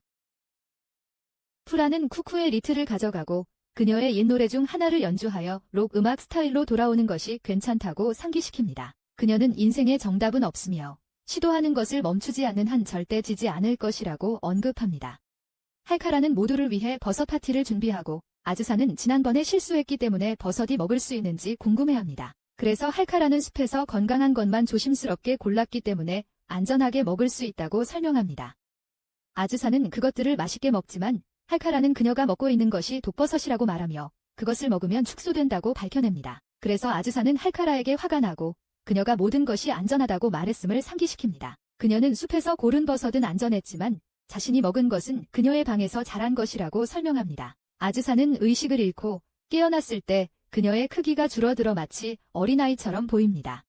프라는 쿠쿠의 리트를 가져가고 그녀의 옛 노래 중 하나를 연주하여 록 음악 스타일로 돌아오는 것이 괜찮다고 상기시킵니다. 그녀는 인생에 정답은 없으며 시도하는 것을 멈추지 않는 한 절대 지지 않을 것이라고 언급합니다. 할카라는 모두를 위해 버섯 파티를 준비하고 아즈사는 지난번에 실수했기 때문에 버섯이 먹을 수 있는지 궁금해합니다. 그래서 할카라는 숲에서 건강한 것만 조심스럽게 골랐기 때문에 안전하게 먹을 수 있다고 설명합니다. 아즈사는 그것들을 맛있게 먹지만 할카라는 그녀가 먹고 있는 것이 독버섯이라고 말하며 그것을 먹으면 축소된다고 밝혀냅니다. 그래서 아즈사는 할카라에게 화가 나고 그녀가 모든 것이 안전하다고 말했음을 상기시킵니다. 그녀는 숲에서 고른 버섯은 안전했지만 자신이 먹은 것은 그녀의 방에서 자란 것이라고 설명합니다. 아즈사는 의식을 잃고 깨어났을 때 그녀의 크기가 줄어들어 마치 어린아이처럼 보입니다.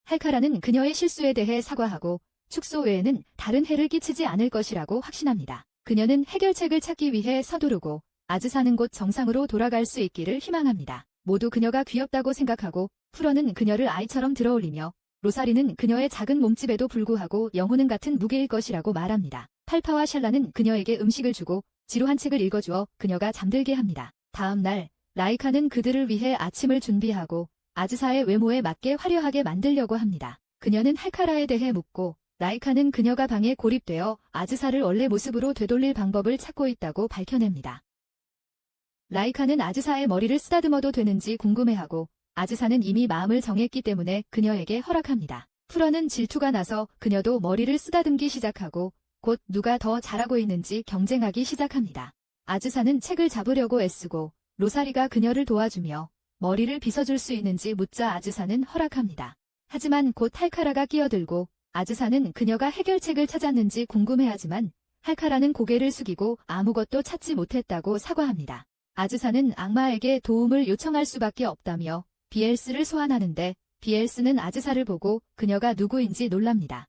할카라는 그녀의 실수에 대해 사과하고 축소 외에는 다른 해를 끼치지 않을 것이라고 확신합니다. 그녀는 해결책을 찾기 위해 서두르고 아즈사는 곧 정상으로 돌아갈 수 있기를 희망합니다. 모두 그녀가 귀엽다고 생각하고 프로는 그녀를 아이처럼 들어올리며 로사리는 그녀의 작은 몸집에도 불구하고 영혼은 같은 무게일 것이라고 말합니다. 팔파와 샬라는 그녀에게 음식을 주고 지루한 책을 읽어주어 그녀가 잠들게 합니다. 다음 날 라이카는 그들을 위해 아침을 준비하고 아즈사의 외모에 맞게 화려하게 만들려고 합니다. 그녀는 할카라에 대해 묻고 라이카는 그녀가 방에 고립되어 아즈사를 원래 모습으로 되돌릴 방법을 찾고 있다고 밝혀냅니다. 라이카는 아즈사의 머리를 쓰다듬어도 되는지 궁금해하고 아즈사는 이미 마음을 정했기 때문에 그녀에게 허락합니다. 프로는 질투가 나서 그녀도 머리를 쓰다듬기 시작하고 곧 누가 더 잘하고 있는지 경쟁하기 시작합니다. 아즈사는 책을 잡으려고 애쓰고 로사리가 그녀를 도와주며 머리를 빗어줄 수 있는지 묻자 아즈사는 허락합니다. 하지만 곧 할카라가 끼어들고 아즈사는 그녀가 해결책을 찾았는지 궁금해하지만 할카라는 고개를 숙이고 아무것도 찾지 못했다고 사과합니다. 아즈사는 악마에게 도움을 요청할 수밖에 없다며 비엘스를 소환하는데 비엘스는 아즈사를 보고 그녀가 누구인지 놀랍니다.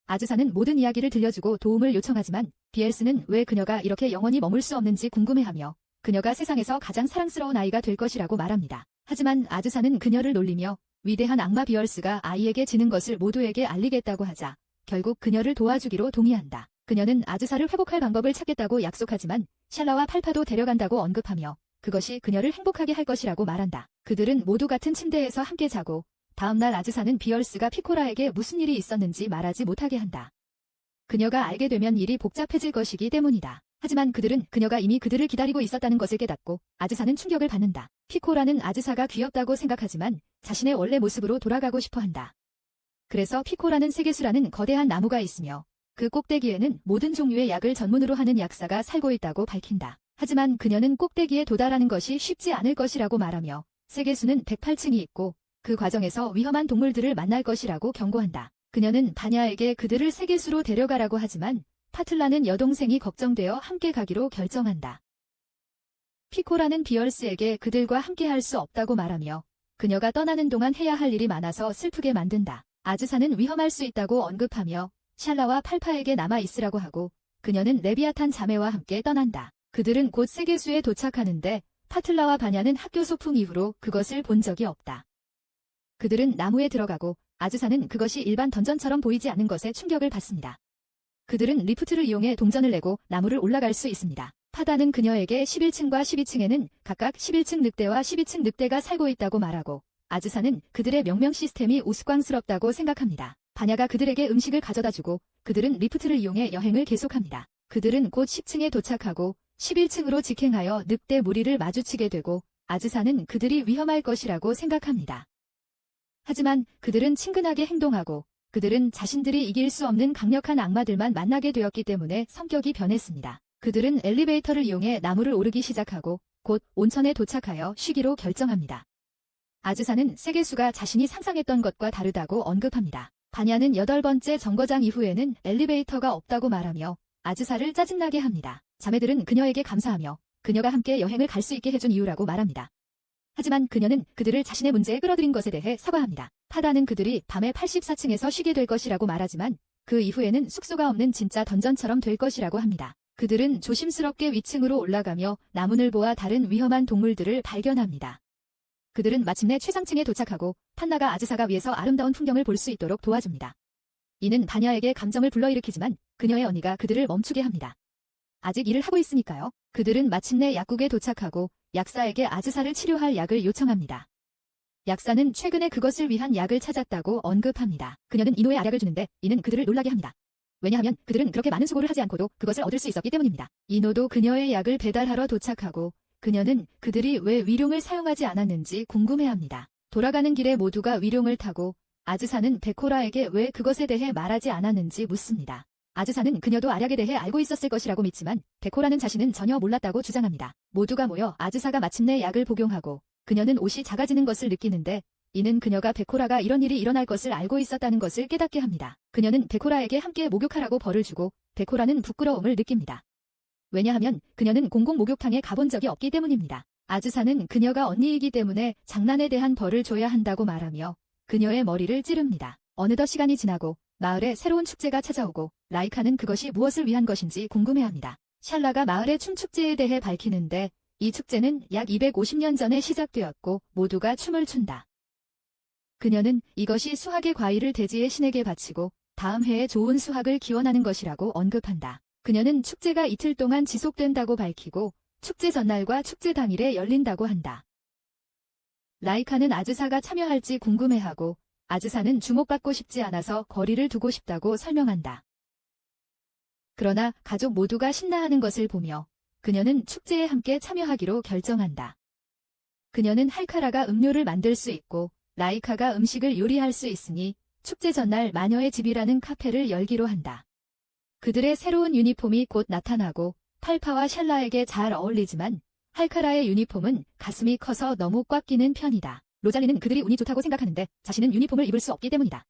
아즈사는 모든 이야기를 들려주고 도움을 요청하지만 비엘스는 왜 그녀가 이렇게 영원히 머물 수 없는지 궁금해하며 그녀가 세상에서 가장 사랑스러운 아이가 될 것이라고 말합니다. 하지만 아즈사는 그녀를 놀리며 위대한 악마 비얼스가 아이에게 지는 것을 모두에게 알리겠다고 하자 결국 그녀를 도와주기로 동의한다. 그녀는 아즈사를 회복할 방법을 찾겠다고 약속하지만 샬라와 팔파도 데려간다고 언급하며 그것이 그녀를 행복하게 할 것이라고 말한다. 그들은 모두 같은 침대에서 함께 자고 다음날 아즈사는 비얼스가 피코라에게 무슨 일이 있었는지 말하지 못하게 한다. 그녀가 알게 되면 일이 복잡해질 것이기 때문이다. 하지만 그들은 그녀가 이미 그들을 기다리고 있었다는 것을 깨닫고 아즈사는 충격을 받는다. 피코라는 아즈사가 귀엽다고 생각하지만 자신의 원래 모습으로 돌아가고 싶어 한다. 그래서 피코라는 세계수라는 거대한 나무가 있으며 그 꼭대기에는 모든 종류의 약을 전문으로 하는 약사가 살고 있다고 밝힌다. 하지만 그녀는 꼭대기에 도달하는 것이 쉽지 않을 것이라고 말하며 세계수는 108층이 있고 그 과정에서 위험한 동물들을 만날 것이라고 경고한다. 그녀는 바냐에게 그들을 세계수로 데려가라고 하지만 파틀라는 여동생이 걱정되어 함께 가기로 결정한다. 피코라는 비얼스에게 그들과 함께 할 수 없다고 말하며 그녀가 떠나는 동안 해야 할 일이 많아서 슬프게 만든다. 아즈사는 위험할 수 있다고 언급하며 샬라와 팔파에게 남아 있으라고 하고 그녀는 레비아탄 자매와 함께 떠난다. 그들은 곧 세계수에 도착하는데 파틀라와 바냐는 학교 소풍 이후로 그것을 본 적이 없다. 그들은 나무에 들어가고 아즈사는 그것이 일반 던전처럼 보이지 않는 것에 충격을 받습니다. 그들은 리프트를 이용해 동전을 내고 나무를 올라갈 수 있습니다. 파다는 그녀에게 11층과 12층에는 각각 11층 늑대와 12층 늑대가 살고 있다고 말하고 아즈사는 그들의 명명 시스템이 우스꽝스럽다고 생각합니다. 바냐가 그들에게 음식을 가져다주고 그들은 리프트를 이용해 여행을 계속합니다. 그들은 곧 10층에 도착하고 11층으로 직행하여 늑대 무리를 마주치게 되고 아즈사는 그들이 위험할 것이라고 생각합니다. 하지만 그들은 친근하게 행동하고 그들은 자신들이 이길 수 없는 강력한 악마들만 만나게 되었기 때문에 성격이 변했습니다. 그들은 엘리베이터를 이용해 나무를 오르기 시작하고 곧 온천에 도착하여 쉬기로 결정합니다. 아즈사는 세계수가 자신이 상상했던 것과 다르다고 언급합니다. 바냐는 8번째 정거장 이후에는 엘리베이터가 없다고 말하며 아즈사를 짜증나게 합니다. 자매들은 그녀에게 감사하며 그녀가 함께 여행을 갈 수 있게 해준 이유라고 말합니다. 하지만 그녀는 그들을 자신의 문제에 끌어들인 것에 대해 사과합니다. 파다는 그들이 밤에 84층에서 쉬게 될 것이라고 말하지만 그 이후에는 숙소가 없는 진짜 던전처럼 될 것이라고 합니다. 그들은 조심스럽게 위층으로 올라가며 나무늘보와 다른 위험한 동물들을 발견합니다. 그들은 마침내 최상층에 도착하고 판나가 아즈사가 위에서 아름다운 풍경을 볼 수 있도록 도와줍니다. 이는 바냐에게 감정을 불러일으키지만 그녀의 언니가 그들을 멈추게 합니다. 아직 일을 하고 있으니까요. 그들은 마침내 약국에 도착하고 약사에게 아즈사를 치료할 약을 요청합니다. 약사는 최근에 그것을 위한 약을 찾았다고 언급합니다. 그녀는 이노의 알약을 주는데 이는 그들을 놀라게 합니다. 왜냐하면 그들은 그렇게 많은 수고를 하지 않고도 그것을 얻을 수 있었기 때문입니다. 이노도 그녀의 약을 배달하러 도착하고 그녀는 그들이 왜 위룡을 사용하지 않았는지 궁금해합니다. 돌아가는 길에 모두가 위룡을 타고 아즈사는 베코라에게 왜 그것에 대해 말하지 않았는지 묻습니다. 아즈사는 그녀도 알약에 대해 알고 있었을 것이라고 믿지만 베코라는 자신은 전혀 몰랐다고 주장합니다. 모두가 모여 아즈사가 마침내 약을 복용하고 그녀는 옷이 작아지는 것을 느끼는데 이는 그녀가 베코라가 이런 일이 일어날 것을 알고 있었다는 것을 깨닫게 합니다. 그녀는 베코라에게 함께 목욕하라고 벌을 주고 베코라는 부끄러움을 느낍니다. 왜냐하면 그녀는 공공 목욕탕에 가본 적이 없기 때문입니다. 아즈사는 그녀가 언니이기 때문에 장난에 대한 벌을 줘야 한다고 말하며 그녀의 머리를 찌릅니다. 어느덧 시간이 지나고 마을에 새로운 축제가 찾아오고 라이카는 그것이 무엇을 위한 것인지 궁금해합니다. 샬라가 마을의 춤축제에 대해 밝히는데 이 축제는 약 250년 전에 시작되었고 모두가 춤을 춘다. 그녀는 이것이 수학의 과일을 대지의 신에게 바치고 다음 해에 좋은 수학을 기원하는 것이라고 언급한다. 그녀는 축제가 이틀 동안 지속된다고 밝히고 축제 전날과 축제 당일에 열린다고 한다. 라이카는 아즈사가 참여할지 궁금해하고 아즈사는 주목받고 싶지 않아서 거리를 두고 싶다고 설명한다. 그러나 가족 모두가 신나하는 것을 보며 그녀는 축제에 함께 참여하기로 결정한다. 그녀는 할카라가 음료를 만들 수 있고 라이카가 음식을 요리할 수 있으니 축제 전날 마녀의 집이라는 카페를 열기로 한다. 그들의 새로운 유니폼이 곧 나타나고 팔파와 샬라에게 잘 어울리지만 할카라의 유니폼은 가슴이 커서 너무 꽉 끼는 편이다. 로잘리는 그들이 운이 좋다고 생각하는데 자신은 유니폼을 입을 수 없기 때문이다.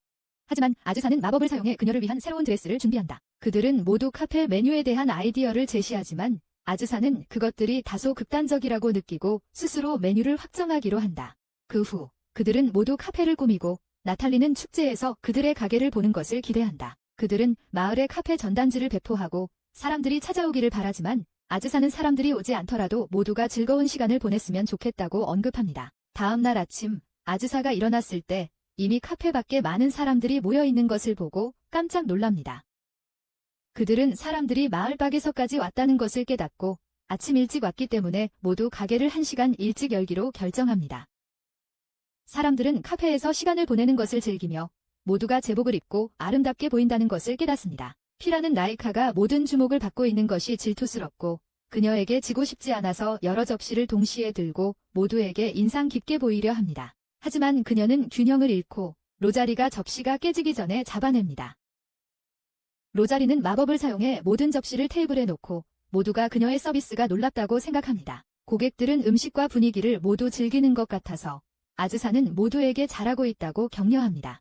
하지만 아즈사는 마법을 사용해 그녀를 위한 새로운 드레스를 준비한다. 그들은 모두 카페 메뉴에 대한 아이디어를 제시하지만 아즈사는 그것들이 다소 극단적이라고 느끼고 스스로 메뉴를 확정하기로 한다. 그 후 그들은 모두 카페를 꾸미고 나탈리는 축제에서 그들의 가게를 보는 것을 기대한다. 그들은 마을에 카페 전단지를 배포하고 사람들이 찾아오기를 바라지만 아즈사는 사람들이 오지 않더라도 모두가 즐거운 시간을 보냈으면 좋겠다고 언급합니다. 다음 날 아침 아즈사가 일어났을 때 이미 카페 밖에 많은 사람들이 모여 있는 것을 보고 깜짝 놀랍니다. 그들은 사람들이 마을 밖에서까지 왔다는 것을 깨닫고 아침 일찍 왔기 때문에 모두 가게를 1시간 일찍 열기로 결정합니다. 사람들은 카페에서 시간을 보내는 것을 즐기며 모두가 제복을 입고 아름답게 보인다는 것을 깨닫습니다. 피라는 라이카가 모든 주목을 받고 있는 것이 질투스럽고 그녀에게 지고 싶지 않아서 여러 접시를 동시에 들고 모두에게 인상 깊게 보이려 합니다. 하지만 그녀는 균형을 잃고 로자리가 접시가 깨지기 전에 잡아냅니다. 로자리는 마법을 사용해 모든 접시를 테이블에 놓고 모두가 그녀의 서비스가 놀랍다고 생각합니다. 고객들은 음식과 분위기를 모두 즐기는 것 같아서 아즈사는 모두에게 잘하고 있다고 격려합니다.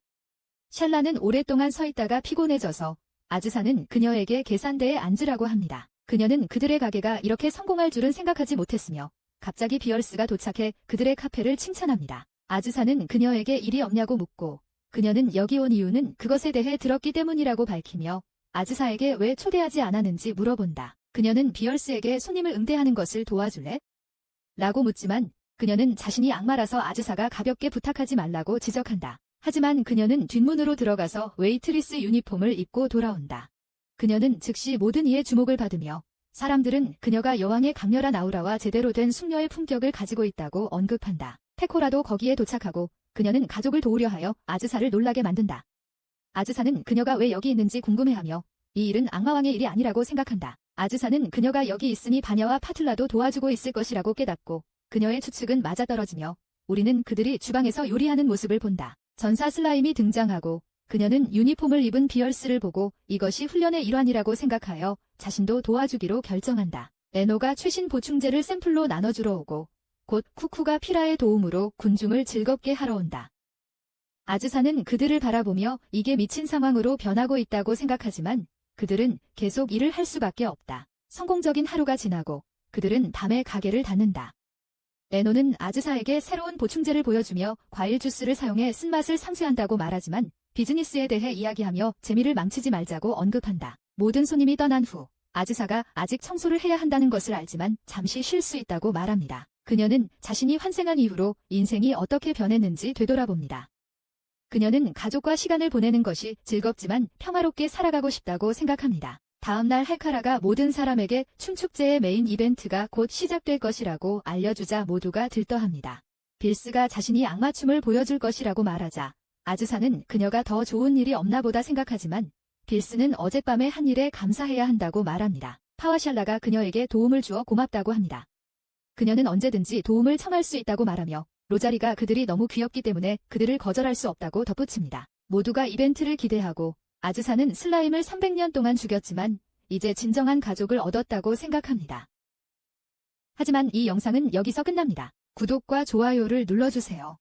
샬라는 오랫동안 서 있다가 피곤해져서 아즈사는 그녀에게 계산대에 앉으라고 합니다. 그녀는 그들의 가게가 이렇게 성공할 줄은 생각하지 못했으며 갑자기 비얼스가 도착해 그들의 카페를 칭찬합니다. 아즈사는 그녀에게 일이 없냐고 묻고 그녀는 여기 온 이유는 그것에 대해 들었기 때문이라고 밝히며 아즈사에게 왜 초대하지 않았는지 물어본다. 그녀는 비얼스에게 손님을 응대하는 것을 도와줄래? 라고 묻지만 그녀는 자신이 악마라서 아즈사가 가볍게 부탁하지 말라고 지적한다. 하지만 그녀는 뒷문으로 들어가서 웨이트리스 유니폼을 입고 돌아온다. 그녀는 즉시 모든 이의 주목을 받으며 사람들은 그녀가 여왕의 강렬한 아우라와 제대로 된 숙녀의 품격을 가지고 있다고 언급한다. 페코라도 거기에 도착하고 그녀는 가족을 도우려 하여 아즈사를 놀라게 만든다. 아즈사는 그녀가 왜 여기 있는지 궁금해하며 이 일은 악마왕의 일이 아니라고 생각한다. 아즈사는 그녀가 여기 있으니 바냐와 파틀라도 도와주고 있을 것이라고 깨닫고 그녀의 추측은 맞아떨어지며 우리는 그들이 주방에서 요리하는 모습을 본다. 전사 슬라임이 등장하고 그녀는 유니폼을 입은 비얼스를 보고 이것이 훈련의 일환이라고 생각하여 자신도 도와주기로 결정한다. 에노가 최신 보충제를 샘플로 나눠주러 오고 곧 쿠쿠가 피라의 도움으로 군중을 즐겁게 하러 온다. 아즈사는 그들을 바라보며 이게 미친 상황으로 변하고 있다고 생각하지만 그들은 계속 일을 할 수밖에 없다. 성공적인 하루가 지나고 그들은 밤에 가게를 닫는다. 에노는 아즈사에게 새로운 보충제를 보여주며 과일 주스를 사용해 쓴맛을 상쇄한다고 말하지만 비즈니스에 대해 이야기하며 재미를 망치지 말자고 언급한다. 모든 손님이 떠난 후 아즈사가 아직 청소를 해야 한다는 것을 알지만 잠시 쉴 수 있다고 말합니다. 그녀는 자신이 환생한 이후로 인생이 어떻게 변했는지 되돌아봅니다. 그녀는 가족과 시간을 보내는 것이 즐겁지만 평화롭게 살아가고 싶다고 생각합니다. 다음날 헬카라가 모든 사람에게 춤축제의 메인 이벤트가 곧 시작될 것이라고 알려주자 모두가 들떠합니다. 빌스가 자신이 악마춤을 보여줄 것이라고 말하자 아즈사는 그녀가 더 좋은 일이 없나 보다 생각하지만 빌스는 어젯밤에 한 일에 감사해야 한다고 말합니다. 파와샬라가 그녀에게 도움을 주어 고맙다고 합니다. 그녀는 언제든지 도움을 청할 수 있다고 말하며 로자리가 그들이 너무 귀엽기 때문에 그들을 거절할 수 없다고 덧붙입니다. 모두가 이벤트를 기대하고 아즈사는 슬라임을 300년 동안 죽였지만 이제 진정한 가족을 얻었다고 생각합니다. 하지만 이 영상은 여기서 끝납니다. 구독과 좋아요를 눌러주세요.